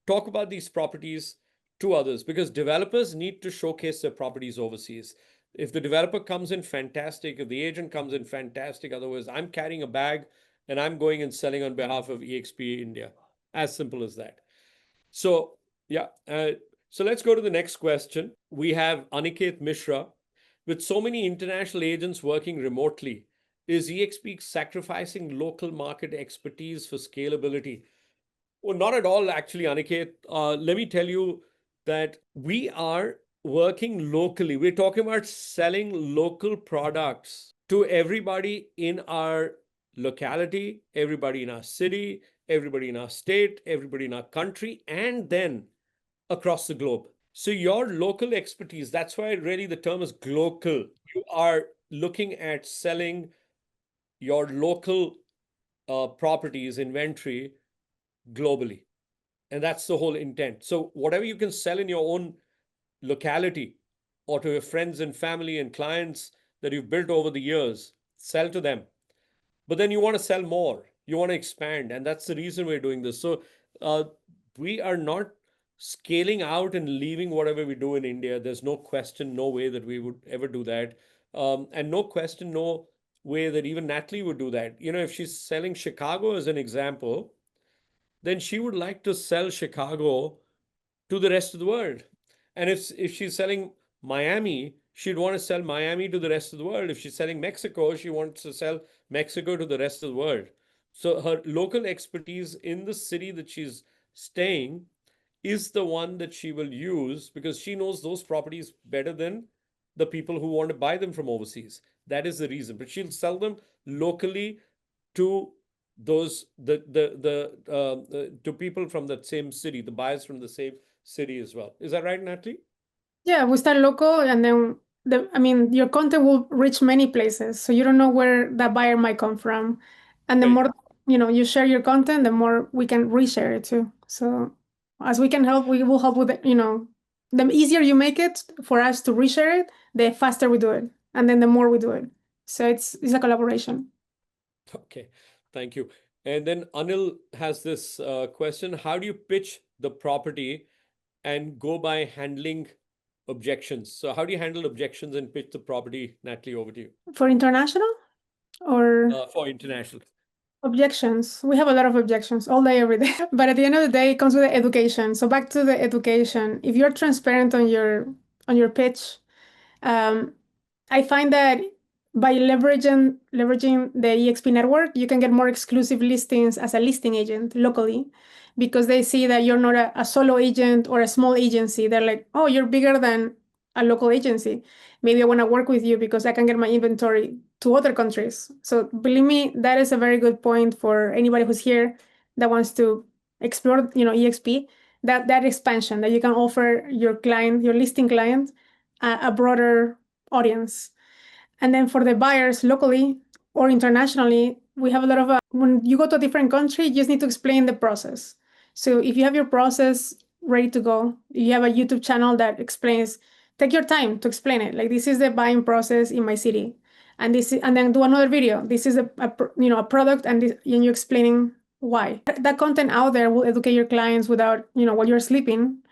[SPEAKER 1] talk about these properties to others because developers need to showcase their properties overseas. If the developer comes in, fantastic. If the agent comes in, fantastic. Otherwise, I'm carrying a bag and I'm going and selling on behalf of EXP India. As simple as that. So, yeah. So let's go to the next question. We have Aniket Mishra. With so many international agents working remotely, is EXP sacrificing local market expertise for scalability? Well, not at all, actually, Aniket. Let me tell you that we are working locally. We're talking about selling local products to everybody in our locality, everybody in our city, everybody in our state, everybody in our country, and then across the globe. So your local expertise, that's why really the term is glocal. You are looking at selling your local properties, inventory globally. And that's the whole intent. So whatever you can sell in your own locality or to your friends and family and clients that you've built over the years, sell to them. But then you want to sell more, you want to expand. And that's the reason we're doing this. So we are not scaling out and leaving whatever we do in India. There's no question, no way that we would ever do that. And no question, no way that even Nathaly would do that. If she's selling Chicago as an example, then she would like to sell Chicago to the rest of the world. And if she's selling Miami, she'd want to sell Miami to the rest of the world. If she's selling Mexico, she wants to sell Mexico to the rest of the world. So her local expertise in the city that she's staying is the one that she will use because she knows those properties better than the people who want to buy them from overseas. That is the reason. But she'll sell them locally to those to people from that same city, the buyers from the same city as well. Is that right, Nathaly?
[SPEAKER 2] Yeah, we start local and then your content will reach many places. So you don't know where that buyer might come from. And the
[SPEAKER 1] Right.
[SPEAKER 2] more, you share your content, the more we can reshare it too. So as we can help, we will help with it, the easier you make it for us to reshare it, the faster we do it. And then the more we do it. So it's a collaboration.
[SPEAKER 1] Okay, thank you. And then Anil has this question. How do you pitch the property and go by handling objections? So how do you handle objections and pitch the property? Nathaly, over to you.
[SPEAKER 2] For international? or
[SPEAKER 1] For international.
[SPEAKER 2] objections. We have a lot of objections all day, every day. But at the end of the day, it comes with the education. So back to the education. If you're transparent on your pitch, um, I find that by leveraging the EXP network, you can get more exclusive listings as a listing agent locally, because they see that you're not a solo agent or a small agency. They're like, oh, you're bigger than a local agency. Maybe I want to work with you because I can get my inventory to other countries. So believe me, that is a very good point for anybody who's here that wants to explore, EXP, that expansion that you can offer your client, your listing client, a broader audience. And then for the buyers locally or internationally, we have a lot of, when you go to a different country, you just need to explain the process. So if you have your process ready to go, you have a YouTube channel that explains, take your time to explain it. Like, this is the buying process in my city. And and then do another video. This is a product, and you're explaining why. That content out there will educate your clients without, while you're sleeping.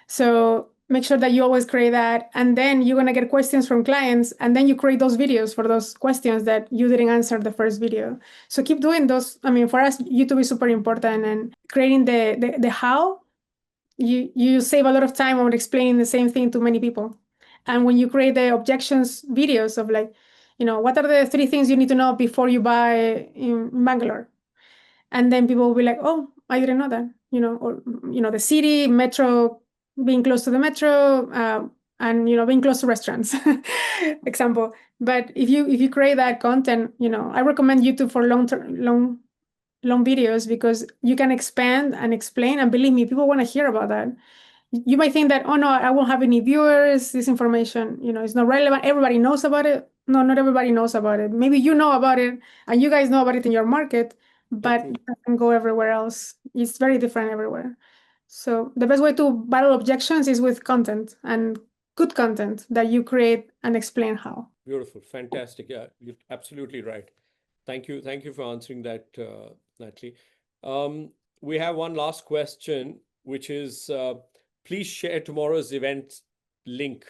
[SPEAKER 2] So make sure that you always create that. And then you're going to get questions from clients. And then you create those videos for those questions that you didn't answer the first video. So keep doing those. I mean, for us, YouTube is super important. And creating the how, you save a lot of time on explaining the same thing to many people. And when you create the objections videos of like, what are the 3 things you need to know before you buy in Bangalore? And then people will be like, oh, I didn't know that, or, the city, metro, being close to the metro, and, being close to restaurants, example. But if you create that content, I recommend YouTube for long videos, because you can expand and explain. And believe me, people want to hear about that. You might think that, oh no, I won't have any viewers. This information, is not relevant. Everybody knows about it. No, not everybody knows about it. Maybe you know about it and you guys know about it in your market, but it doesn't go everywhere else. It's very different everywhere. So the best way to battle objections is with content, and good content that you create and explain how.
[SPEAKER 1] Beautiful, fantastic. Yeah, you're absolutely right. Thank you for answering that, Nathaly. We have one last question, which is, please share tomorrow's event link.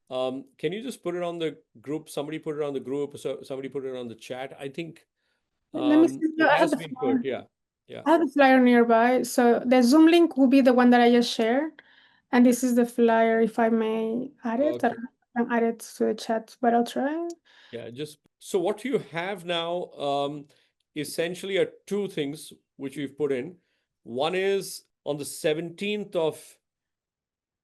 [SPEAKER 1] Can you just put it on the group? Somebody put it on the group, so somebody put it on the chat. I think
[SPEAKER 2] Let me see.
[SPEAKER 1] it
[SPEAKER 2] I have
[SPEAKER 1] has
[SPEAKER 2] the
[SPEAKER 1] been
[SPEAKER 2] flyer.
[SPEAKER 1] put. Yeah, yeah.
[SPEAKER 2] I have the flyer nearby. So the Zoom link will be the one that I just shared. And this is the flyer, if I may add it. I
[SPEAKER 1] Okay.
[SPEAKER 2] don't know if I can add it to the chat, but I'll try.
[SPEAKER 1] Yeah, just so what you have now essentially are 2 things which we've put in. One is on the 17th of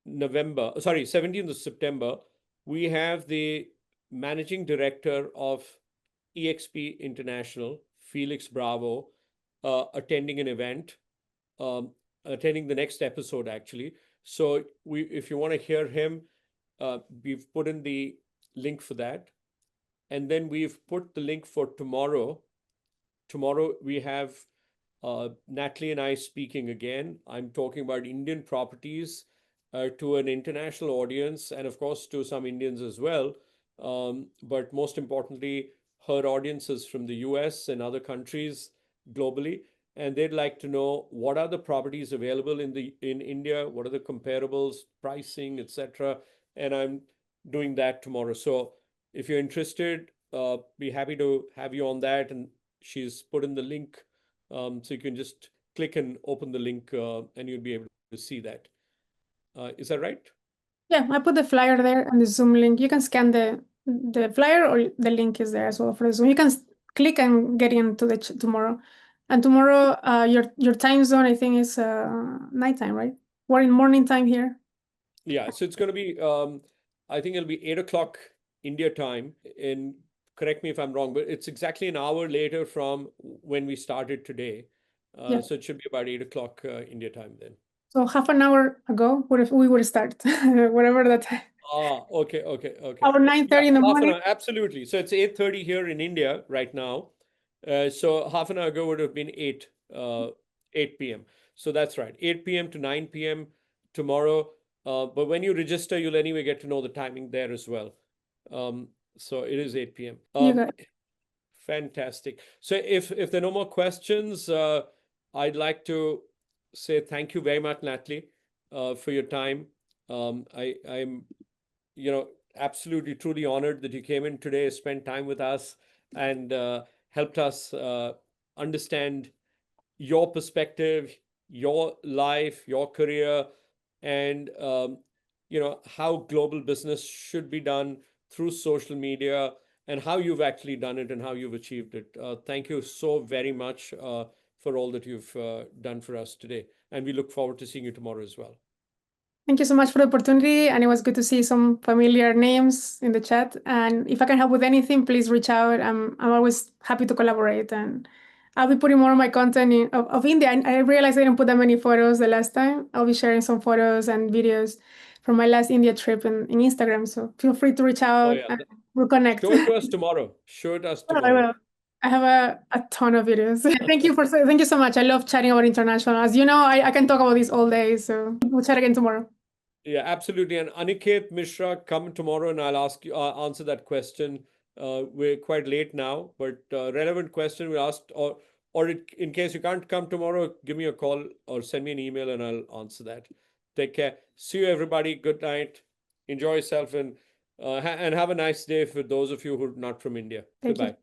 [SPEAKER 1] November, sorry, 17th of September, we have the managing director of EXP International, Felix Bravo, attending an event, attending the next episode actually. So if you want to hear him, we've put in the link for that. And then we've put the link for tomorrow. Tomorrow we have Nathaly and I speaking again. I'm talking about Indian properties to an international audience, and of course to some Indians as well. But most importantly, her audience is from the US and other countries globally, and they'd like to know what are the properties available in India, what are the comparables, pricing, etc. And I'm doing that tomorrow. So if you're interested, be happy to have you on that. And she's put in the link, so you can just click and open the link, and you'll be able to see that. Is that right?
[SPEAKER 2] Yeah, I put the flyer there and the Zoom link. You can scan the flyer, or the link is there as well for the Zoom. You can click and get into the tomorrow. And tomorrow, your time zone, I think, is nighttime, right? We're in morning time here.
[SPEAKER 1] Yeah, so it's going to be, I think it'll be 8 o'clock India time. And correct me if I'm wrong, but it's exactly an hour later from when we started today.
[SPEAKER 2] Yeah.
[SPEAKER 1] So it should be about 8 o'clock India time then.
[SPEAKER 2] So half an hour ago, we would start, whatever that time.
[SPEAKER 1] Okay.
[SPEAKER 2] Our 9:30 in the
[SPEAKER 1] Half an
[SPEAKER 2] morning.
[SPEAKER 1] hour, absolutely. So it's 8:30 here in India right now. So half an hour ago would have been 8 p.m. So that's right, 8 p.m. to 9 p.m. tomorrow. But when you register, you'll anyway get to know the timing there as well. So it is 8 p.m.
[SPEAKER 2] You got it.
[SPEAKER 1] Fantastic. So if there are no more questions, I'd like to say thank you very much, Nathaly, for your time. I'm absolutely truly honored that you came in today, spent time with us, and helped us understand your perspective, your life, your career, and how global business should be done through social media, and how you've actually done it and how you've achieved it. Thank you so very much for all that you've done for us today. And we look forward to seeing you tomorrow as well.
[SPEAKER 2] Thank you so much for the opportunity, and it was good to see some familiar names in the chat. And if I can help with anything, please reach out. I'm always happy to collaborate, and I'll be putting more of my content of India. I realized I didn't put that many photos the last time. I'll be sharing some photos and videos from my last India trip in Instagram. So feel free to reach out
[SPEAKER 1] Yeah,
[SPEAKER 2] and we'll connect.
[SPEAKER 1] show it to us tomorrow. Show it us
[SPEAKER 2] I
[SPEAKER 1] tomorrow.
[SPEAKER 2] will. I have a ton of videos. Thank you so much. I love chatting about international. As you know, I can talk about this all day. So we'll chat again tomorrow.
[SPEAKER 1] Yeah, absolutely. And Aniket Mishra, come tomorrow and I'll ask you answer that question. We're quite late now, but relevant question we asked, in case you can't come tomorrow, give me a call or send me an email and I'll answer that. Take care. See you, everybody. Good night. Enjoy yourself, and have a nice day for those of you who are not from India.
[SPEAKER 2] Thank you.
[SPEAKER 1] Goodbye.